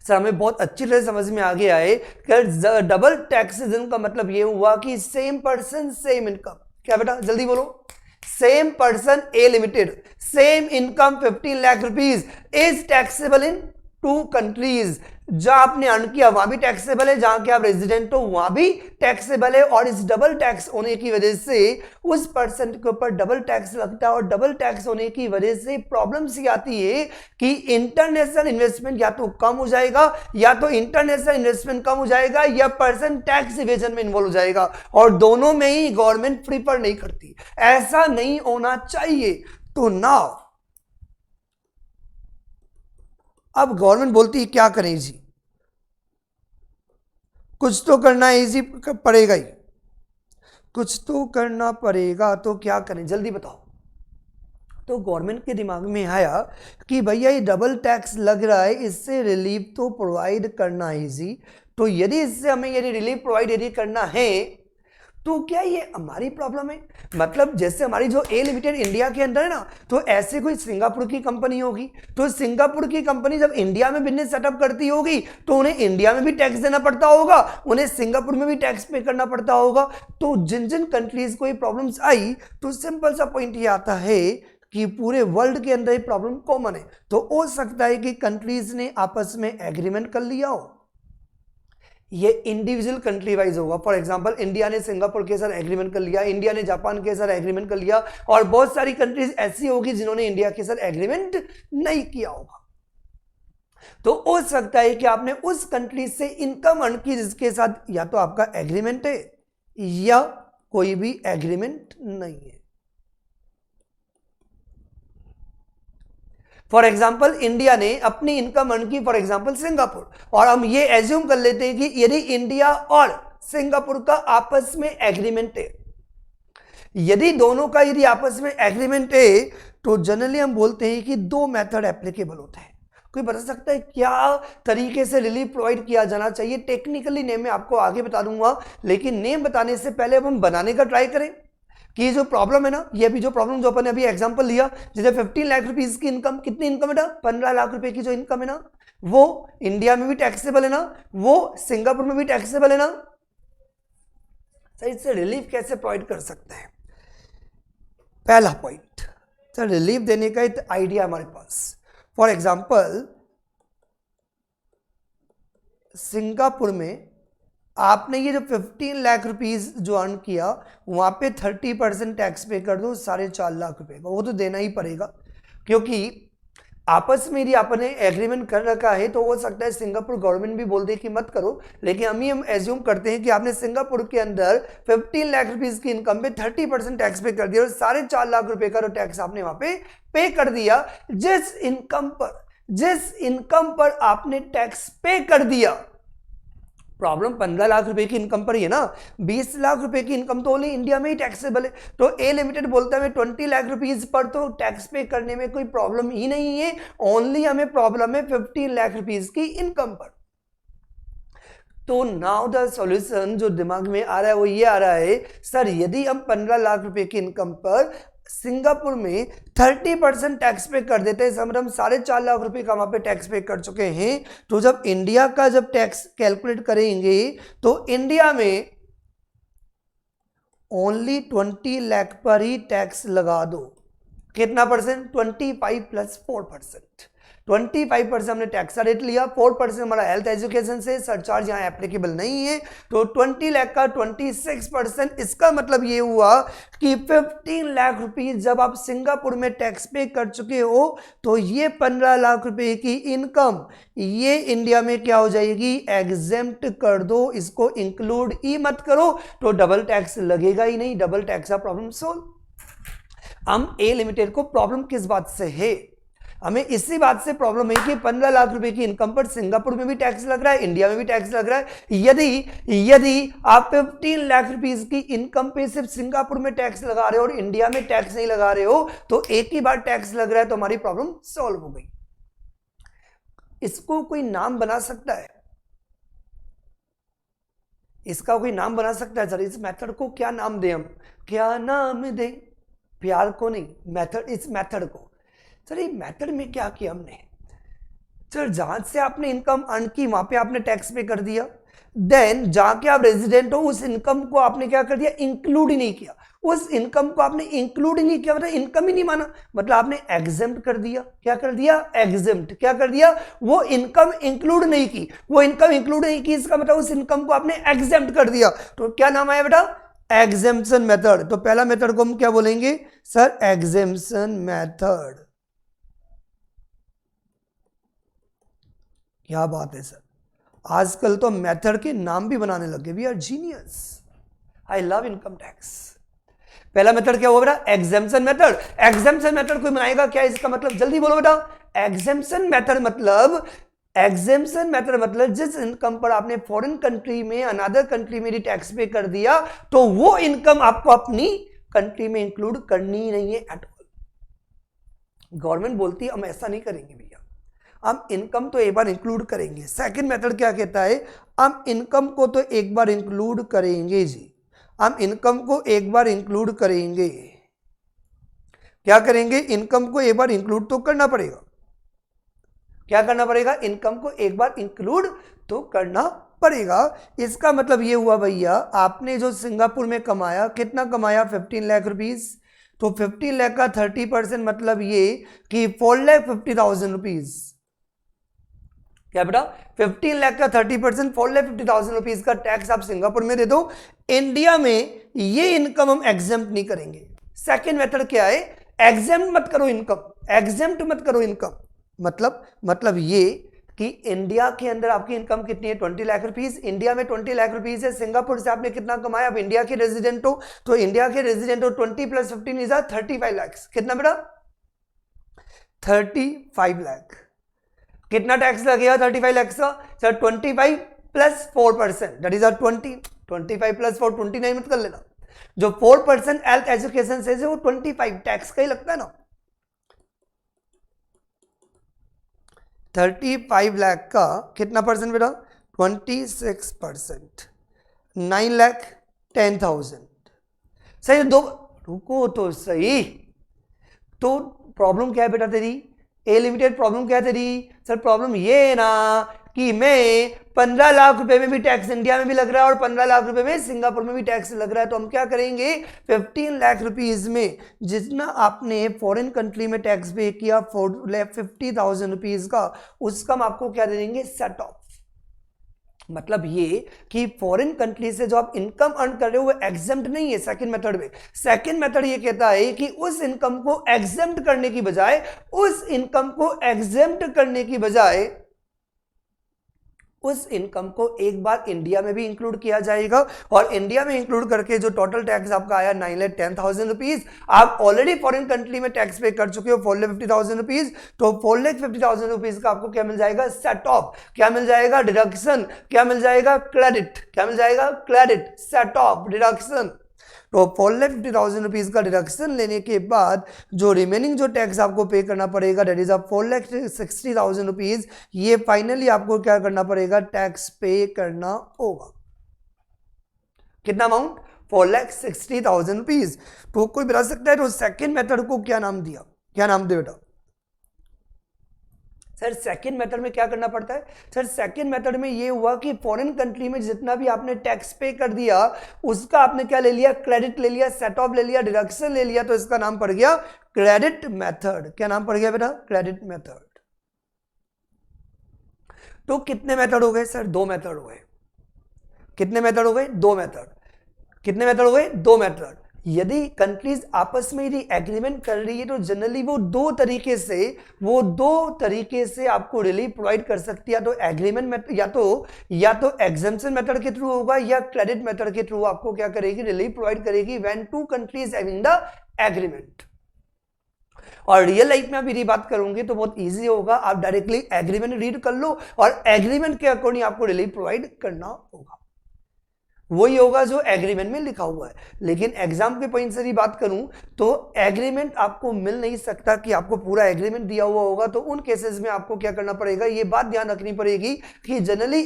Speaker 1: सर हमें बहुत अच्छी तरह समझ में आ गया है कि डबल टैक्सेशन का मतलब ये हुआ कि सेम पर्सन सेम इनकम। क्या बेटा जल्दी बोलो? Same person A limited, same income 15 lakh rupees is taxable in 2 countries. जहां आपने अर्न किया वहां भी टैक्सेबल है, जहां के आप रेजिडेंट हो वहां भी टैक्सेबल है। और इस डबल टैक्स होने की वजह से उस पर्सन के ऊपर डबल टैक्स लगता है, और डबल टैक्स होने की वजह से प्रॉब्लम्स ये आती है कि इंटरनेशनल इन्वेस्टमेंट या तो कम हो जाएगा, या तो इंटरनेशनल इन्वेस्टमेंट कम हो जाएगा, या पर्सन टैक्स इवेजन में इन्वॉल्व हो जाएगा, और दोनों में ही गवर्नमेंट प्रीफर नहीं करती। ऐसा नहीं होना चाहिए। तो नाउ अब गवर्नमेंट बोलती है क्या करें जी, कुछ तो करना इजी पड़ेगा ही, कुछ तो करना पड़ेगा, तो क्या करें जल्दी बताओ। तो गवर्नमेंट के दिमाग में आया कि भैया ये डबल टैक्स लग रहा है, इससे रिलीफ तो प्रोवाइड करना इजी। तो यदि इससे हमें यदि रिलीफ प्रोवाइड यदि करना है तो क्या ये हमारी प्रॉब्लम है? मतलब जैसे हमारी जो ए लिमिटेड इंडिया के अंदर है ना, तो ऐसे कोई सिंगापुर की कंपनी होगी, तो सिंगापुर की कंपनी जब इंडिया में बिजनेस सेटअप करती होगी तो उन्हें इंडिया में भी टैक्स देना पड़ता होगा, उन्हें सिंगापुर में भी टैक्स पे करना पड़ता होगा। तो जिन जिन कंट्रीज को ये प्रॉब्लम्स आई तो सिंपल सा पॉइंट ये आता है कि पूरे वर्ल्ड के अंदर ये प्रॉब्लम कॉमन है। तो हो सकता है कि कंट्रीज ने आपस में एग्रीमेंट कर लिया हो, ये इंडिविजुअल कंट्री वाइज होगा। फॉर एग्जांपल इंडिया ने सिंगापुर के साथ एग्रीमेंट कर लिया, इंडिया ने जापान के साथ एग्रीमेंट कर लिया, और बहुत सारी कंट्रीज ऐसी होगी जिन्होंने इंडिया के साथ एग्रीमेंट नहीं किया होगा। तो हो सकता है कि आपने उस कंट्री से इनकम अर्न की जिसके साथ या तो आपका एग्रीमेंट है या कोई भी एग्रीमेंट नहीं है। फॉर एग्जाम्पल इंडिया ने अपनी इनकम अर्न की फॉर एग्जाम्पल सिंगापुर, और हम ये एज्यूम कर लेते हैं कि यदि इंडिया और सिंगापुर का आपस में एग्रीमेंट है, यदि दोनों का यदि आपस में एग्रीमेंट है तो जनरली हम बोलते हैं कि 2 मेथड एप्लीकेबल होते हैं। कोई बता सकता है क्या तरीके से रिलीफ प्रोवाइड किया जाना चाहिए? टेक्निकली नेम मैं आपको आगे बता दूंगा, लेकिन नेम बताने से पहले अब हम बनाने का ट्राई करें कि जो प्रॉब्लम है ना, ये भी जो प्रॉब्लम जो अपन ने अभी एग्जांपल लिया, जैसे 15 लाख रुपीस की इनकम, कितनी इनकम है ना, 15 लाख रुपए की जो इनकम है ना, वो इंडिया में भी टैक्सेबल है ना, वो सिंगापुर में भी टैक्सेबल है ना। सर इससे रिलीफ कैसे प्रोवाइड कर सकते हैं? पहला पॉइंट, सर रिलीफ देने का एक आइडिया हमारे पास। फॉर एग्जाम्पल सिंगापुर में आपने ये जो 15 लाख रुपीस जो अर्न किया वहां पे 30% टैक्स पे कर दो, 4.5 लाख रुपए का, वो तो देना ही पड़ेगा क्योंकि आपस में यदि आपने एग्रीमेंट कर रखा है। तो हो सकता है सिंगापुर गवर्नमेंट भी बोल दे कि मत करो, लेकिन हम एज्यूम करते हैं कि आपने सिंगापुर के अंदर 15 लाख रुपीस की इनकम पे 30% टैक्स पे कर दिया और 4.5 लाख रुपए का तो टैक्स आपने वहां पे कर दिया। जिस इनकम पर आपने टैक्स पे कर दिया, प्रॉब्लम 15 लाख रुपए की इनकम पर ही है ना, 20 लाख रुपए की इनकम तो ओनली इंडिया में ही टैक्सेबल है। तो ए लिमिटेड बोलता है 20 लाख रुपीस पर तो टैक्स पे करने में कोई प्रॉब्लम ही नहीं है, ओनली हमें प्रॉब्लम है 15 लाख रुपीस की इनकम पर। तो नाउ द सॉल्यूशन जो दिमाग में आ रहा है वो ये आ रहा है, सर यदि हम 15 लाख रुपए की इनकम पर सिंगापुर में 30% टैक्स पे कर देते हैं, हम 4.5 लाख रुपए का वहां पे टैक्स पे कर चुके हैं, तो जब इंडिया का जब टैक्स कैलकुलेट करेंगे तो इंडिया में ओनली 20 लाख पर ही टैक्स लगा दो। कितना परसेंट? 25 + 4%। 25% हमने टैक्स रेट लिया, 4% हमारा हेल्थ एजुकेशन से, सरचार्ज यहाँ एप्लीकेबल नहीं है, तो 20 लाख का 26%। इसका मतलब ये हुआ कि 15 लाख रुपीस जब आप सिंगापुर में टैक्स पे कर चुके हो तो ये 15 लाख रुपए की इनकम ये इंडिया में क्या हो जाएगी, एग्जेम्प्ट कर दो, इसको इंक्लूड ही मत करो, तो डबल टैक्स लगेगा ही नहीं। डबल टैक्स का प्रॉब्लम सोल्व। हम ए लिमिटेड को प्रॉब्लम किस बात से है, हमें इसी बात से प्रॉब्लम है कि 15 लाख रुपए की इनकम पर सिंगापुर में भी टैक्स लग रहा है, इंडिया में भी टैक्स लग रहा है। यदि आप 15 लाख रुपीस की इनकम पे सिर्फ सिंगापुर में टैक्स लगा रहे हो और इंडिया में टैक्स नहीं लगा रहे हो, तो एक ही बार टैक्स लग रहा है, तो हमारी प्रॉब्लम सॉल्व हो गई। इसको कोई नाम बना सकता है, इसका कोई नाम बना सकता है? सर इस मेथड को क्या नाम दें, हम क्या नाम दें? प्यार को नहीं, मेथड, इस मेथड को। सर ये मेथड में क्या किया हमने? सर जहां से आपने इनकम अर्न की वहां पे आपने टैक्स पे कर दिया, देन जहां के आप रेजिडेंट हो उस इनकम को आपने क्या कर दिया, इंक्लूड ही नहीं किया। उस इनकम को आपने इंक्लूड ही नहीं किया, मतलब इनकम ही नहीं माना, मतलब आपने एग्जेम्प्ट कर दिया। क्या कर दिया? एग्जेम्प्ट। क्या कर दिया? वो इनकम इंक्लूड नहीं की, वो इनकम इंक्लूड नहीं की, इसका मतलब उस इनकम को आपने एग्जेम्प्ट कर दिया। तो क्या नाम आया बेटा? Exemption method. तो पहला मेथड को हम क्या बोलेंगे सर? Exemption method. क्या बात है सर, आजकल तो मेथड के नाम भी बनाने लगे। We are genius. I love income tax. पहला मेथड क्या हुआ बेटा? Exemption method. एग्जेम्पशन मेथड कोई बनाएगा क्या? इसका मतलब जल्दी बोलो बेटा। एग्जेम्पशन मेथड मतलब, एग्जेम्पशन मेथड मतलब जिस इनकम पर आपने फॉरेन कंट्री में, अनदर कंट्री में टैक्स पे कर दिया, तो वो इनकम आपको अपनी कंट्री में इंक्लूड करनी नहीं है एट ऑल। गवर्नमेंट बोलती है हम ऐसा नहीं करेंगे भैया, हम इनकम तो एक बार इंक्लूड करेंगे। सेकंड मेथड क्या कहता है? हम इनकम को तो एक बार इंक्लूड करेंगे जी, हम इनकम को एक बार इंक्लूड करेंगे। क्या करेंगे? इनकम को एक बार इंक्लूड तो करना पड़ेगा। क्या करना पड़ेगा? इनकम को एक बार इंक्लूड तो करना पड़ेगा। इसका मतलब ये हुआ भैया, आपने जो सिंगापुर में कमाया, कितना कमाया? 15 लाख रुपीज। तो 15 लाख का 30% मतलब ये कि 4,50,000 रुपीज। क्या बेटा? 15 लाख का 30%, 4,50,000 रुपीज का टैक्स आप सिंगापुर में दे दो। इंडिया में ये इनकम हम एग्जेम्प्ट नहीं करेंगे। सेकंड मेथड क्या है? एग्जेम्प्ट मत करो इनकम, एग्जेम्प्ट मत करो इनकम। मतलब ये कि इंडिया के अंदर आपकी इनकम कितनी है? 20 लाख रुपीज। इंडिया में 20 लाख रुपीज है, सिंगापुर से आपने कितना कमाया? अब इंडिया के रेजिडेंट हो, तो इंडिया के रेजिडेंट हो, 20 + 15 इज 35 लाख। कितना बेटा? 35 लाख। कितना टैक्स लगेगा 35 लाख का? Sir 25 + 4%, that is 20। 25 + 4, 29 मत कर लेना। जो 4% हेल्थ एजुकेशन से वो 25 टैक्स का ही लगता है ना। 35 लाख का कितना परसेंट बेटा? 26%। 9,10,000। सही दो, रुको तो सही। तो प्रॉब्लम क्या है बेटा तेरी? ए लिमिटेड प्रॉब्लम क्या है तेरी? सर प्रॉब्लम ये है ना कि मैं 15 लाख रुपए में भी टैक्स इंडिया में भी लग रहा है और 15 लाख रुपए में सिंगापुर में भी टैक्स लग रहा है, तो हम क्या करेंगे? 15 लाख रुपीज में जितना आपने फॉरेन कंट्री में टैक्स पे किया 4,50,000 रुपीज का, उसका हम आपको क्या दे देंगे? Set of. मतलब ये कि फॉरेन कंट्री से जो आप इनकम अर्न कर रहे हो वो एग्जेम्प्ट नहीं है सेकंड मेथड में। सेकंड मेथड ये कहता है कि उस इनकम को एग्जेम्प्ट करने की बजाय, उस इनकम को एग्जेम्प्ट करने की बजाय उस इनकम को एक बार इंडिया में भी इंक्लूड किया जाएगा, और इंडिया में इंक्लूड करके जो टोटल टैक्स आपका आया 9,10,000 रुपीज, आप ऑलरेडी फॉरेन कंट्री में टैक्स पे कर चुके हो 4,50,000 रुपीज, तो 4,50,000 रुपीज का आपको क्या मिल जाएगा? Set of. क्या मिल जाएगा? डिडक्शन। क्या मिल जाएगा? क्रेडिट। क्या मिल जाएगा? क्रेडिट। Set of, deduction. तो 4,50,000 रुपीज का डिडक्शन लेने के बाद जो रिमेनिंग जो टैक्स आपको पे करना पड़ेगा, डेट इज 4,60,000 रुपीज, ये फाइनली आपको क्या करना पड़ेगा? टैक्स पे करना होगा। कितना अमाउंट? 4,60,000 रुपीज। तो कोई बता सकता है तो सेकेंड मेथड को क्या नाम दिया? क्या नाम दे बेटा? सर सेकंड मेथड में क्या करना पड़ता है? सर सेकंड मेथड में ये हुआ कि फॉरेन कंट्री में जितना भी आपने टैक्स पे कर दिया उसका आपने क्या ले लिया? क्रेडिट ले लिया, सेट ऑफ ले लिया, डिडक्शन ले लिया, तो इसका नाम पड़ गया क्रेडिट मेथड। क्या नाम पड़ गया बेटा? Credit method. तो कितने मेथड हो गए सर? 2 मेथड हो गए। कितने मेथड हो गए? 2 मेथड। कितने मेथड हो गए? 2 मेथड। यदि कंट्रीज आपस में यदि एग्रीमेंट कर रही है तो जनरली वो दो तरीके से आपको रिलीफ प्रोवाइड कर सकती है। तो एग्रीमेंट मेथड या तो एग्जम्पशन मेथड के थ्रू होगा या क्रेडिट मेथड के थ्रू आपको क्या करेगी? रिलीफ प्रोवाइड करेगी when two countries having the agreement. और रियल लाइफ में अभी बात करूंगी तो बहुत इजी होगा, आप डायरेक्टली एग्रीमेंट रीड कर लो और एग्रीमेंट के अकॉर्डिंग आपको रिलीफ प्रोवाइड करना होगा, वही होगा जो एग्रीमेंट में लिखा हुआ है। लेकिन एग्जाम के पॉइंट से भी बात करूं तो एग्रीमेंट आपको मिल नहीं सकता कि आपको पूरा एग्रीमेंट दिया हुआ होगा। तो उन केसेस में आपको क्या करना पड़ेगा? ये बात ध्यान रखनी पड़ेगी कि जनरली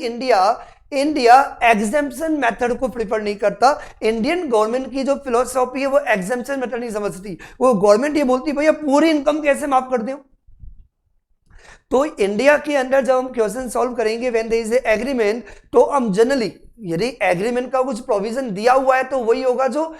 Speaker 1: इंडिया एग्जेम्पशन मेथड को प्रिफर नहीं करता। इंडियन गवर्नमेंट की जो फिलोसॉफी है वो एग्जेम्पशन मेथड नहीं समझती। वो गवर्नमेंट ये बोलती भैया पूरी इनकम कैसे माफ कर दें। तो इंडिया के अंदर जब हम क्वेश्चन सॉल्व करेंगे when there is a agreement, तो हम जनरली यदि एग्रीमेंट का कुछ प्रोविजन दिया हुआ है तो वही होगा जो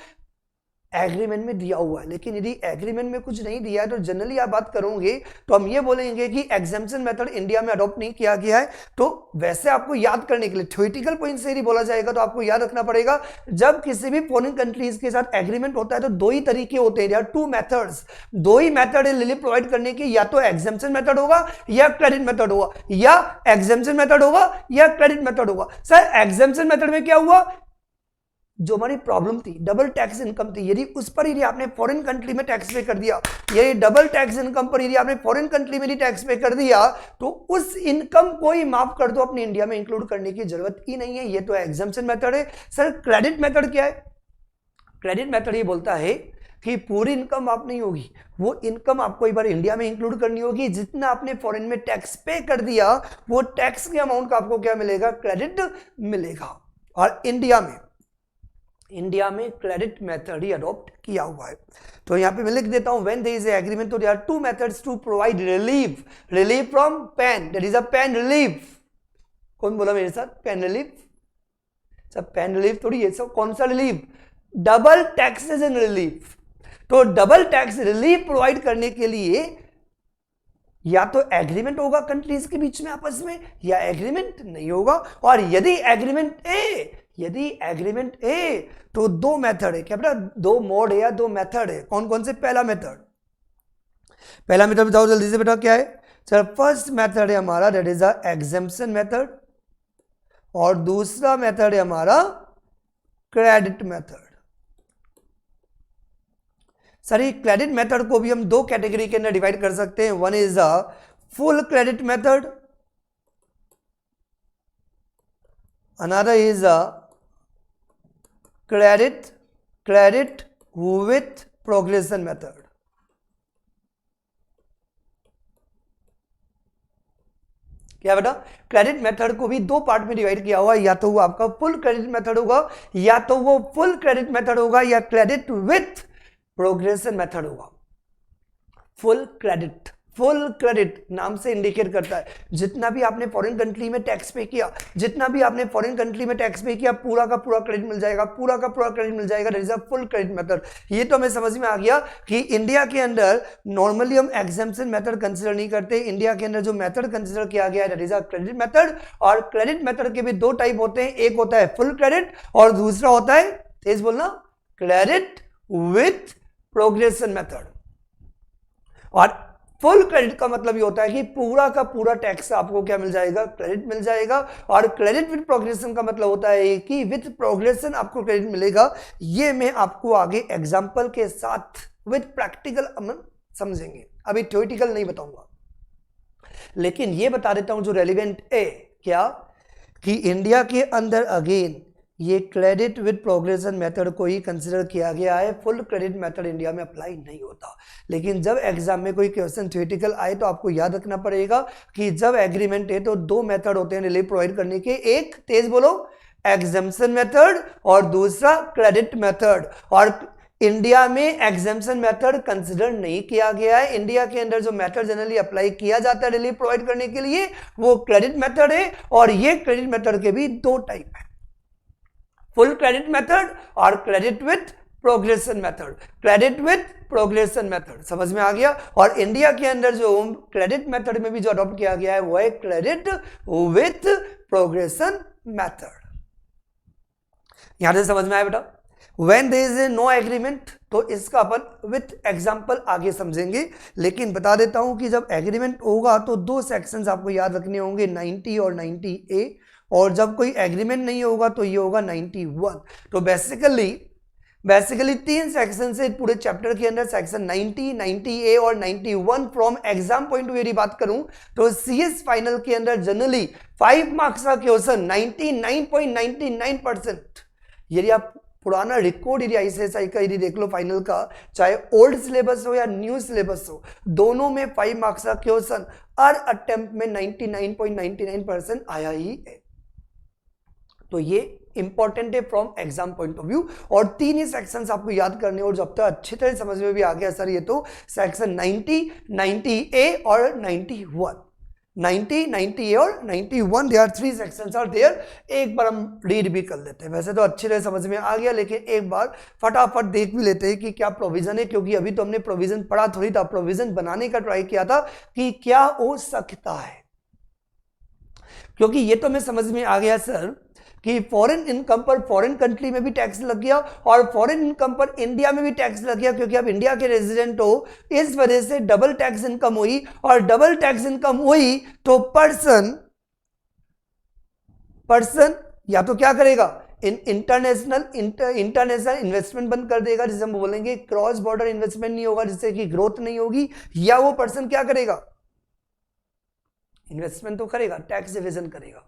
Speaker 1: एग्रीमेंट में दिया हुआ है। लेकिन यदि एग्रीमेंट में कुछ नहीं दिया है तो जनरली आप बात करोगे तो हम ये बोलेंगे कि एग्जेम्पशन मेथड इंडिया में अडॉप्ट नहीं किया गया है। तो वैसे आपको याद करने के लिए थ्योरेटिकल पॉइंट से यदि बोला जाएगा तो आपको याद रखना पड़ेगा, जब किसी भी फॉरेन कंट्रीज के साथ एग्रीमेंट होता है तो दो ही तरीके होते हैं, टू मेथड्स, दो ही मेथड है रिलीफ प्रोवाइड करने की, या तो एग्जेम्पशन मेथड होगा या क्रेडिट मेथड होगा, या एग्जेम्पशन मेथड होगा या क्रेडिट मेथड होगा। सर एग्जेम्पशन मेथड में क्या हुआ? जो हमारी प्रॉब्लम थी डबल टैक्स इनकम थी, यदि उस पर यदि आपने फॉरेन कंट्री में टैक्स पे कर दिया, यदि डबल टैक्स इनकम पर यदि आपने फॉरेन कंट्री में टैक्स पे कर दिया तो उस इनकम को ही माफ कर दो, अपने इंडिया में इंक्लूड करने की जरूरत ही नहीं है। ये तो एग्जम्पशन मेथड है। सर क्रेडिट मेथड क्या है? क्रेडिट मेथड ये बोलता है कि पूरी इनकम माफ नहीं होगी, वो इनकम आपको एक बार इंडिया में इंक्लूड करनी होगी। जितना आपने फॉरेन में टैक्स पे कर दिया वो टैक्स के अमाउंट का आपको क्या मिलेगा? क्रेडिट मिलेगा। और इंडिया में क्रेडिट मेथड ही अडॉप्ट किया हुआ है। तो यहां पे मैं लिख देता हूं when there is a agreement तो there are two methods to provide relief from pain, that is a pain relief. कौन बोला मेरे साथ? Pain relief. सब पेन रिलीफ थोड़ी, ये सब कौन सा रिलीफ? Double taxation relief. तो डबल टैक्स रिलीफ प्रोवाइड करने के लिए या तो एग्रीमेंट होगा कंट्रीज के बीच में आपस में, या एग्रीमेंट नहीं होगा। और यदि एग्रीमेंट है तो दो मेथड है। क्या बेटा? दो मोड है या दो मेथड है। कौन कौन से? पहला मेथड बताओ जल्दी से बेटा, क्या है? सर फर्स्ट मेथड है हमारा that is a exemption method, और दूसरा मेथड है हमारा क्रेडिट मेथड। सर ये क्रेडिट मेथड को भी हम दो कैटेगरी के अंदर डिवाइड कर सकते हैं। One is a full credit method, another is a credit with progression method. क्या बेटा? क्रेडिट मेथड को भी दो पार्ट में डिवाइड किया हुआ है, या तो वो आपका फुल क्रेडिट मेथड होगा, या तो वो फुल क्रेडिट मेथड होगा, या क्रेडिट विथ प्रोग्रेशन मेथड होगा। फुल क्रेडिट नाम से इंडिकेट करता है जितना भी आपने फॉरेन कंट्री में टैक्स पे किया, पूरा का पूरा क्रेडिट मिल जाएगा, that is a full credit method. ये तो हमें समझ में आ गया कि इंडिया के अंदर नॉर्मली हम एग्जेम्पशन मेथड कंसीडर नहीं करते। इंडिया के अंदर जो मेथड कंसीडर किया गया है that is a credit method. और क्रेडिट मेथड के भी दो टाइप होते हैं, एक होता है फुल क्रेडिट और दूसरा होता है, तेज बोलना, क्रेडिट विथ प्रोग्रेशन मेथड। और फुल क्रेडिट का मतलब ये होता है कि पूरा का पूरा टैक्स आपको क्या मिल जाएगा? क्रेडिट मिल जाएगा। और क्रेडिट विद प्रोग्रेशन का मतलब होता है कि विद प्रोग्रेशन आपको क्रेडिट मिलेगा। ये मैं आपको आगे एग्जांपल के साथ विद प्रैक्टिकल अमल समझेंगे, अभी थ्योरेटिकल नहीं बताऊंगा। लेकिन ये बता देता हूं जो रेलिवेंट है, क्या कि इंडिया के अंदर अगेन ये क्रेडिट विद प्रोग्रेशन मेथड को ही कंसीडर किया गया है। फुल क्रेडिट मेथड इंडिया में अप्लाई नहीं होता। लेकिन जब एग्जाम में कोई क्वेश्चन थ्योरेटिकल आए तो आपको याद रखना पड़ेगा कि जब एग्रीमेंट है तो दो मेथड होते हैं रिलीफ प्रोवाइड करने के, एक तेज बोलो एग्जेम्पशन मेथड और दूसरा क्रेडिट मेथड। और इंडिया में एग्जेम्पशन मेथड कंसिडर नहीं किया गया है। इंडिया के अंदर जो मेथड जनरली अप्लाई किया जाता है रिलीफ प्रोवाइड करने के लिए वो क्रेडिट मेथड है। और ये क्रेडिट मेथड के भी दो टाइप है, फुल क्रेडिट मेथड और credit with progression method, credit with progression method, समझ में आ गया। और इंडिया के अंदर जो क्रेडिट मेथड में भी जो अडॉप्ट किया गया है वो है क्रेडिट विथ प्रोग्रेशन मेथड। यहां से समझ में आया बेटा। When there is a no agreement, तो इसका अपन विथ एग्जाम्पल आगे समझेंगे, लेकिन बता देता हूं कि जब एग्रीमेंट होगा तो दो सेक्शंस आपको याद रखने होंगे, 90 और 90A, और जब कोई एग्रीमेंट नहीं होगा तो ये होगा 91। तो बेसिकली तीन सेक्शन से पूरे चैप्टर के अंदर सेक्शन 90, 90A और 91। From exam point of view बात करूं तो CS फाइनल के अंदर जनरली 5 मार्क्स का क्वेश्चन 99.99%, यदि आप पुराना रिकॉर्ड यदि ICSI का यदि देख लो फाइनल का, चाहे ओल्ड सिलेबस हो या न्यू सिलेबस हो, दोनों में 5 मार्क्स का क्वेश्चन हर अटेम्प्ट में 99.99% आया ही है। तो ये इंपॉर्टेंट है from exam point of view. और तीन ही सेक्शंस आपको याद करने, और जब तक अच्छी तरह समझ में भी आ गया सर ये तो सेक्शन 90, 90A और 91, 90, 90A और 91, they are 3 sections are there. एक बार हम रीड भी कर लेते हैं, वैसे तो अच्छी तरह समझ में आ गया, लेकिन एक बार फटाफट देख भी लेते हैं कि क्या प्रोविजन है, क्योंकि अभी तो हमने प्रोविजन पढ़ा थोड़ी था, प्रोविजन बनाने का ट्राई किया था कि क्या हो सकता है। क्योंकि ये तो हमें समझ में आ गया सर कि फॉरेन इनकम पर फॉरेन कंट्री में भी टैक्स लग गया और फॉरेन इनकम पर इंडिया में भी टैक्स लग गया, क्योंकि आप इंडिया के रेजिडेंट हो, इस वजह से डबल टैक्स इनकम हुई, और डबल टैक्स इनकम हुई तो पर्सन या तो क्या करेगा, इंटरनेशनल इन्वेस्टमेंट बंद कर देगा, जिसे हम बोलेंगे क्रॉस बॉर्डर इन्वेस्टमेंट नहीं होगा, जिससे कि ग्रोथ नहीं होगी, या वो पर्सन क्या करेगा, इन्वेस्टमेंट तो करेगा, टैक्स एवेजन करेगा।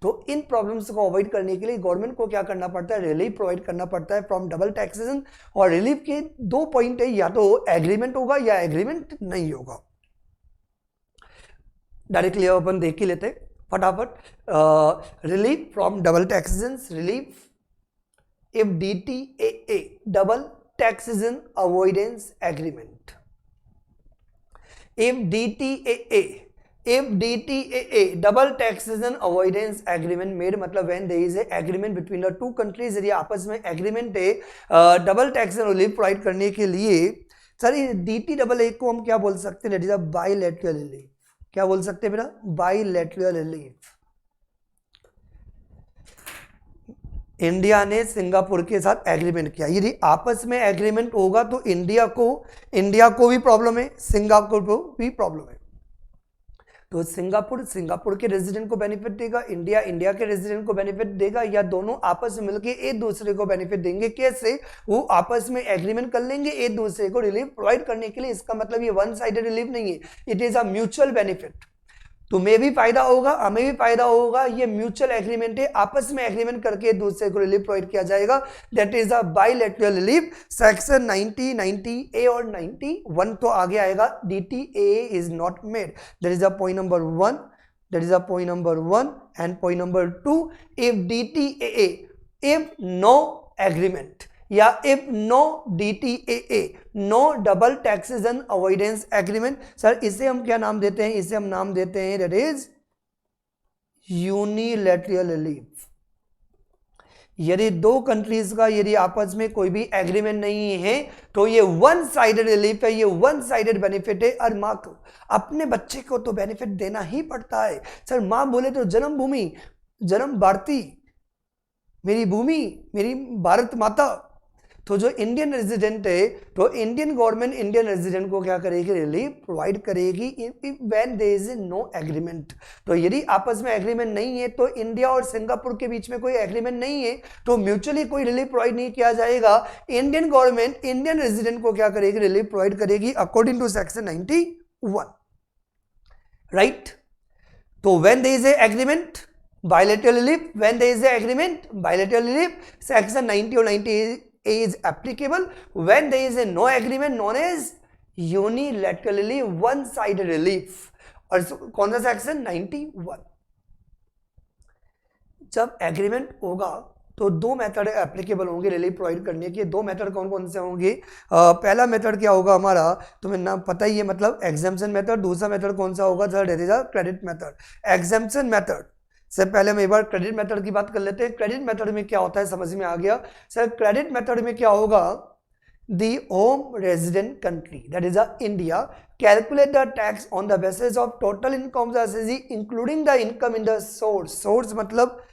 Speaker 1: तो इन प्रॉब्लम्स को अवॉइड करने के लिए गवर्नमेंट को क्या करना पड़ता है, रिलीफ प्रोवाइड करना पड़ता है फ्रॉम डबल टैक्सेशन। और रिलीफ के दो पॉइंट है, या तो एग्रीमेंट होगा या एग्रीमेंट नहीं होगा। डायरेक्टली अपन देख ही लेते फटाफट। Relief from double taxation, relief if DTAA double taxation avoidance agreement, if DTAA double taxation avoidance agreement made, मतलब when there is a agreement between the two countries, यदि आपस में एग्रीमेंट है डबल टैक्सेशन रिलीफ प्रोवाइड करने के लिए, सर DTAA को हम क्या बोल सकते हैं, that is a bilateral relief. क्या बोल सकते हैं बेटा, बायलैटरल रिलीफ। इंडिया ने सिंगापुर के साथ एग्रीमेंट किया, यदि आपस में एग्रीमेंट होगा तो इंडिया को भी प्रॉब्लम है, सिंगापुर को भी प्रॉब्लम है। तो सिंगापुर के रेजिडेंट को बेनिफिट देगा, इंडिया के रेजिडेंट को बेनिफिट देगा, या दोनों आपस में मिलकर एक दूसरे को बेनिफिट देंगे। कैसे, वो आपस में एग्रीमेंट कर लेंगे एक दूसरे को रिलीफ प्रोवाइड करने के लिए। इसका मतलब ये वन साइडेड रिलीफ नहीं है, it is a mutual benefit. तुम्हें भी फायदा होगा, हमें भी फायदा होगा, ये म्यूचुअल एग्रीमेंट है, आपस में एग्रीमेंट करके दूसरे को रिलीफ प्रोवाइड किया जाएगा, that is a bilateral relief. Section 90, 90A और 91 तो आगे आएगा, DTAA is not made, that is a point number 1, that is a point number 1। And point number 2, if DTAA, if no agreement, या if no DTAA, no double taxation avoidance agreement, sir इसे हम क्या नाम देते हैं, इसे हम नाम देते हैं दैट इज यूनिलैटरल रिलीफ। यदि दो कंट्रीज का यदि आपस में कोई भी एग्रीमेंट नहीं है तो ये वन साइडेड रिलीफ है, ये वन साइडेड बेनिफिट है। और माँ को, अपने बच्चे को तो बेनिफिट देना ही पड़ता है। सर माँ बोले तो जन्मभूमि, जन्म भारती, मेरी भूमि, मेरी भारत माता। तो जो इंडियन रेजिडेंट है, तो इंडियन गवर्नमेंट इंडियन रेजिडेंट को क्या करेगी, रिलीफ प्रोवाइड करेगी when there is no agreement. तो यदि आपस में एग्रीमेंट नहीं है, तो इंडिया और सिंगापुर के बीच में कोई एग्रीमेंट नहीं है, तो म्यूचुअली कोई रिलीफ प्रोवाइड नहीं किया जाएगा। इंडियन गवर्नमेंट इंडियन रेजिडेंट को क्या करेगी, रिलीफ प्रोवाइड करेगी अकॉर्डिंग टू सेक्शन 91, राइट। तो when there is a agreement, bilateral relief, when there is a agreement, bilateral relief, section 90 or 90A is applicable. When there is a no agreement, known as unilateral relief, one sided relief. और कौन सा सेक्शन, 91। जब एग्रीमेंट होगा तो दो मेथड एप्लीकेबल होंगे रिलीफ प्रोवाइड करने के। दो मेथड कौन कौन से होंगे, पहला मेथड क्या होगा हमारा, तुम्हें नाम पता ही है, मतलब एग्जाम्पशन मेथड। दूसरा मेथड कौन सा होगा sir, that is a credit method. Exemption method से पहले हम एक बार क्रेडिट मेथड की बात कर लेते हैं। क्रेडिट मेथड में क्या होता है, समझ में आ गया सर। क्रेडिट मेथड में क्या होगा, the home resident country, that is India, calculate the tax on the basis of total income including the income in the source मतलब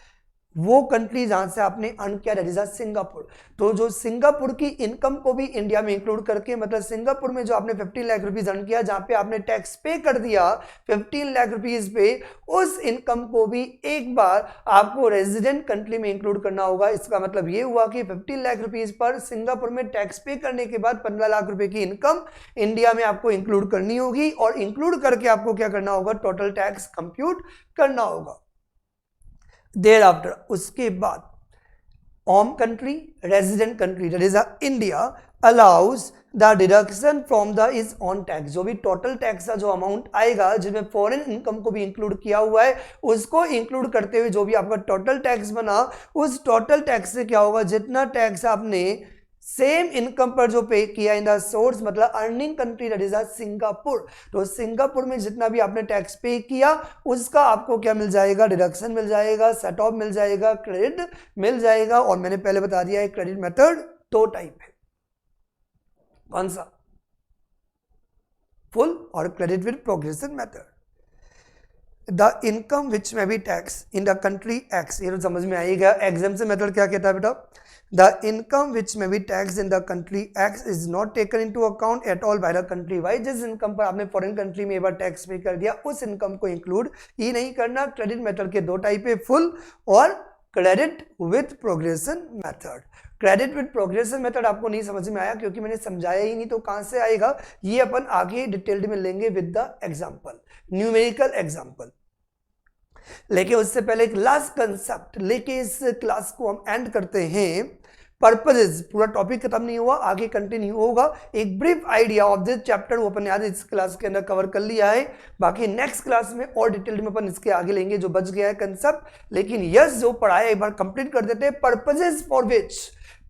Speaker 1: वो कंट्री जहां से आपने अर्न किया, दैट इज सिंगापुर। तो जो सिंगापुर की इनकम को भी इंडिया में इंक्लूड करके, मतलब सिंगापुर में जो आपने 15 लाख रुपीज अर्न किया, जहां पे आपने टैक्स पे कर दिया 15 लाख रुपीज पे, उस इनकम को भी एक बार आपको रेजिडेंट कंट्री में इंक्लूड करना होगा। इसका मतलब ये हुआ कि 15 लाख रुपीज पर सिंगापुर में टैक्स पे करने के बाद 15 लाख रुपए की इनकम इंडिया में आपको इंक्लूड करनी होगी, और इंक्लूड करके आपको क्या करना होगा, टोटल टैक्स कंप्यूट करना होगा। देयर आफ्टर, उसके बाद home country, resident country that is India allows the deduction from the is on tax, जो भी टोटल टैक्स का जो अमाउंट आएगा, जिसमें फॉरेन इनकम को भी इंक्लूड किया हुआ है, उसको इंक्लूड करते हुए जो भी आपका टोटल टैक्स बना, उस टोटल टैक्स से क्या होगा, जितना टैक्स आपने सेम इनकम पर जो पे किया इन द सोर्स, मतलब earning country that is Singapore, तो सिंगापुर में जितना भी आपने टैक्स पे किया उसका आपको क्या मिल जाएगा, डिडक्शन मिल जाएगा, सेट ऑफ मिल जाएगा, क्रेडिट मिल जाएगा। और मैंने पहले बता दिया है क्रेडिट मेथड दो टाइप है, कौन सा, फुल और credit with progressive method. The income which may be tax in the country X, ये तो समझ में आएगा। एग्जाम्पल मेथड क्या कहता है बेटा, the income which may be taxed in the country X is not taken into account at all by the country Y, जिस इनकम पर आपने फॉरेन कंट्री में एक बार टैक्स पे कर दिया, उस इनकम को इंक्लूड ही नहीं करना। क्रेडिट मेथड के दो टाइप है, फुल और credit with progression method. Credit with progression method आपको नहीं समझ में आया क्योंकि मैंने समझाया ही नहीं, तो कहां से आएगा, ये अपन आगे डिटेल्ड में लेंगे with the example, numerical example. लेकिन उससे पहले एक लास्ट कंसेप्ट लेके इस क्लास को हम एंड करते हैं। पर्पसेस, पूरा टॉपिक खत्म नहीं हुआ, आगे कंटिन्यू होगा। एक brief idea of this chapter वो अपन याद इस क्लास के अंदर कवर कर लिया है, बाकी नेक्स्ट क्लास में और डिटेल्ड में अपन इसके आगे लेंगे जो बच गया है कंसेप्ट। लेकिन यस, जो पढ़ाया एक बार कंप्लीट कर देते हैं।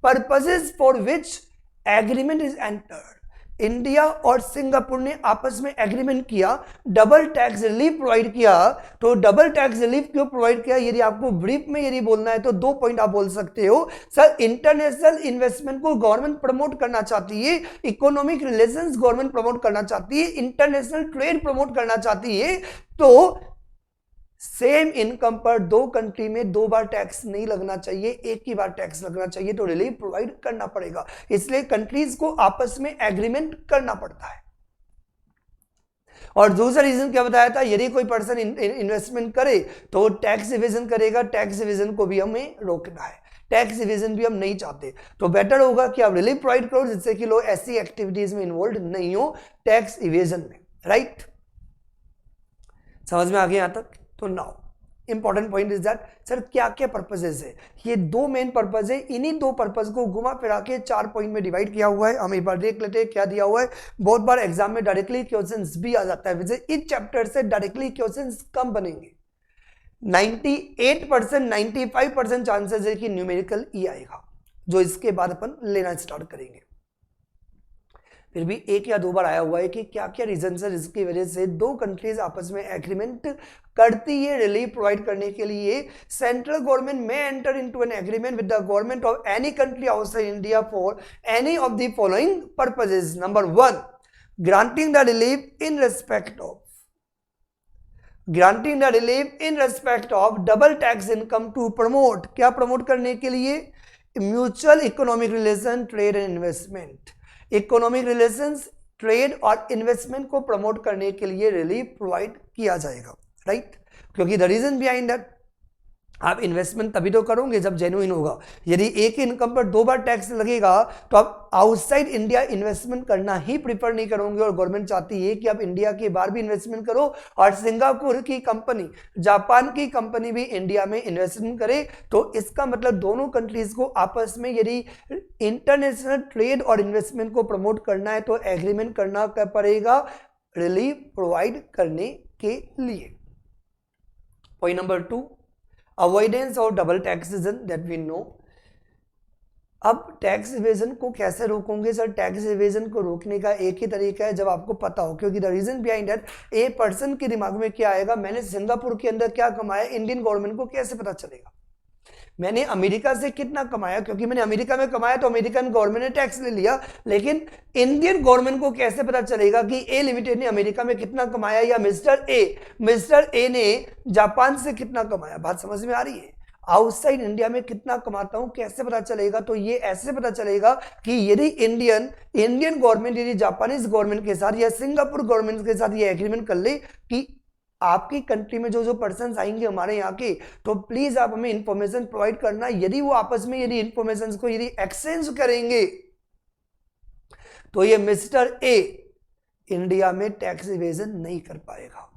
Speaker 1: Purposes for which agreement is entered, India और सिंगापुर ने आपस में एग्रीमेंट किया, डबल टैक्स रिलीफ प्रोवाइड किया। तो डबल टैक्स रिलीफ क्यों प्रोवाइड किया, यदि आपको ब्रीफ में यदि बोलना है तो दो पॉइंट आप बोल सकते हो। सर, इंटरनेशनल इन्वेस्टमेंट को गवर्नमेंट प्रमोट करना चाहती है, इकोनॉमिक रिलेशंस गवर्नमेंट प्रमोट करना चाहती है, इंटरनेशनल ट्रेड प्रमोट करना चाहती है। तो सेम इनकम पर दो कंट्री में दो बार टैक्स नहीं लगना चाहिए, एक ही बार टैक्स लगना चाहिए, तो रिलीफ प्रोवाइड करना पड़ेगा। इसलिए कंट्रीज को आपस में एग्रीमेंट करना पड़ता है। और दूसरा रीजन क्या बताया था, यदि कोई पर्सन इन्वेस्टमेंट करे तो टैक्स इवेजन करेगा, टैक्स इवेजन को भी हमें रोकना है, टैक्स इवेजन भी हम नहीं चाहते। तो बेटर होगा कि आप रिलीफ प्रोवाइड करो जिससे कि लोग ऐसी एक्टिविटीज में इन्वॉल्व नहीं हो टैक्स इवेजन में, राइट। समझ में आ गया यहां तक। तो now important point is that sir क्या क्या पर्पसेस है, ये दो मेन पर्पस है, इन्हीं दो पर्पस को घुमा फिरा के 4 पॉइंट में डिवाइड किया हुआ है। हम एक बार देख लेते हैं क्या दिया हुआ है। बहुत बार एग्जाम में डायरेक्टली क्वेश्चंस भी आ जाता है, वैसे इस चैप्टर से डायरेक्टली क्वेश्चंस कम बनेंगे। 98% 95% चांसेस है कि न्यूमेरिकल ही आएगा, जो इसके बाद अपन लेना स्टार्ट करेंगे। फिर भी एक या दो बार आया हुआ है कि क्या क्या रीजन है जिसकी वजह से दो कंट्रीज आपस में एग्रीमेंट करती है रिलीफ प्रोवाइड करने के लिए। सेंट्रल गवर्नमेंट में enter into an agreement with the government of any country outside India for any of the following purposes. Number 1, granting the relief in respect of double tax income to promote, क्या प्रमोट करने के लिए, mutual economic relation, trade and investment. Economic relations, trade और इन्वेस्टमेंट को प्रमोट करने के लिए रिलीफ प्रोवाइड किया जाएगा, राइट। क्योंकि द रीजन बिहाइंड दैट, आप इन्वेस्टमेंट तभी तो करोगे जब जेन्युइन होगा। यदि एक इनकम पर दो बार टैक्स लगेगा तो आप आउटसाइड इंडिया इन्वेस्टमेंट करना ही प्रीफर नहीं करोगे, और गवर्नमेंट चाहती है कि आप इंडिया के बाहर भी इन्वेस्टमेंट करो, और सिंगापुर की कंपनी, जापान की कंपनी भी इंडिया में इन्वेस्टमेंट करे। तो इसका मतलब दोनों कंट्रीज को आपस में यदि इंटरनेशनल ट्रेड और इन्वेस्टमेंट को प्रमोट करना है तो एग्रीमेंट करना पड़ेगा रिलीफ प्रोवाइड करने के लिए। Point number 2, avoidance of double taxation, that we know. अब टैक्स इवेजन को कैसे रोकोगे सर, टैक्स इवेजन को रोकने का एक ही तरीका है जब आपको पता हो, क्योंकि the reason behind that a person के दिमाग में क्या आएगा, मैंने सिंगापुर के अंदर क्या कमाया, इंडियन गवर्नमेंट को कैसे पता चलेगा। मैंने अमेरिका से कितना कमाया, क्योंकि मैंने अमेरिका में कमाया तो अमेरिकन गवर्नमेंट ने टैक्स ले लिया, लेकिन इंडियन गवर्नमेंट को कैसे पता चलेगा कि ए लिमिटेड ने अमेरिका में कितना कमाया या मिस्टर ए ने जापान से कितना कमाया? बात समझ में आ रही है? आउटसाइड इंडिया में कितना कमाता हूं कैसे पता चलेगा? तो ये ऐसे पता चलेगा कि यदि इंडियन गवर्नमेंट यदि जापानीज गवर्नमेंट के साथ या सिंगापुर गवर्नमेंट के साथ ये एग्रीमेंट कर ले कि आपकी कंट्री में जो पर्सन आएंगे हमारे यहाँ के, तो प्लीज आप हमें इंफॉर्मेशन प्रोवाइड करना। यदि वो आपस में यदि इंफॉर्मेशन को यदि एक्सचेंज करेंगे तो ये मिस्टर ए इंडिया में टैक्स इवेजन नहीं कर पाएगा,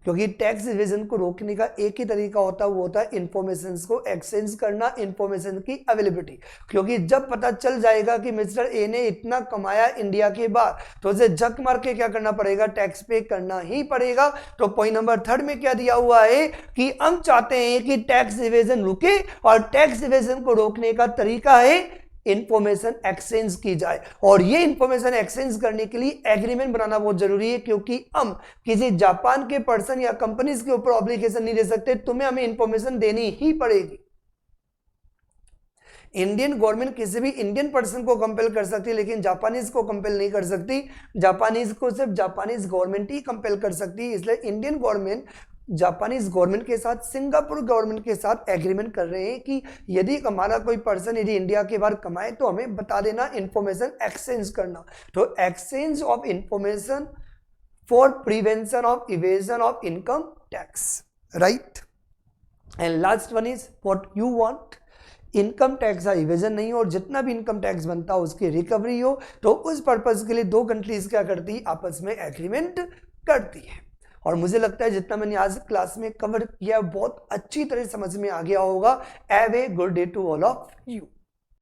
Speaker 1: क्योंकि टैक्स इवेजन को रोकने का एक ही तरीका होता है, वो होता है इंफॉर्मेशन को एक्सचेंज करना, इंफॉर्मेशन की अवेलेबिलिटी। क्योंकि जब पता चल जाएगा कि मिस्टर ए ने इतना कमाया इंडिया के बाद, तो उसे झक मार के क्या करना पड़ेगा? टैक्स पे करना ही पड़ेगा। तो पॉइंट नंबर 3 में क्या दिया हुआ है कि हम चाहते हैं कि टैक्स इवेजन रुके, और टैक्स इवेजन को रोकने का तरीका है इंफॉर्मेशन एक्सचेंज की जाए। और ये इंफॉर्मेशन एक्सचेंज करने के लिए एग्रीमेंट बनाना बहुत जरूरी है, क्योंकि हम किसी जापान के पर्सन या कंपनीज के ऊपर ऑब्लिगेशन नहीं दे सकते, तुम्हें हमें इंफॉर्मेशन देनी ही पड़ेगी। इंडियन गवर्नमेंट किसी भी इंडियन पर्सन को कंपेल कर सकती है, लेकिन जापानीज को कंपेल नहीं कर सकती। जापानीज को सिर्फ जापानीज गवर्नमेंट ही कंपेल कर सकती है। इसलिए इंडियन गवर्नमेंट जापानीज गवर्नमेंट के साथ, सिंगापुर गवर्नमेंट के साथ एग्रीमेंट कर रहे हैं कि यदि हमारा कोई पर्सन यदि इंडिया के बाहर कमाए तो हमें बता देना, इंफॉर्मेशन एक्सचेंज करना। तो exchange of information for prevention of evasion of income tax, right. And last one is what you want, income tax का इवेजन नहीं हो और जितना भी इनकम टैक्स बनता हो उसकी रिकवरी हो। तो उस पर्पज के लिए दो कंट्रीज क्या करती है? आपस में एग्रीमेंट करती है। और मुझे लगता है जितना मैंने आज क्लास में कवर किया बहुत अच्छी तरह समझ में आ गया होगा। Have a good day to all of you.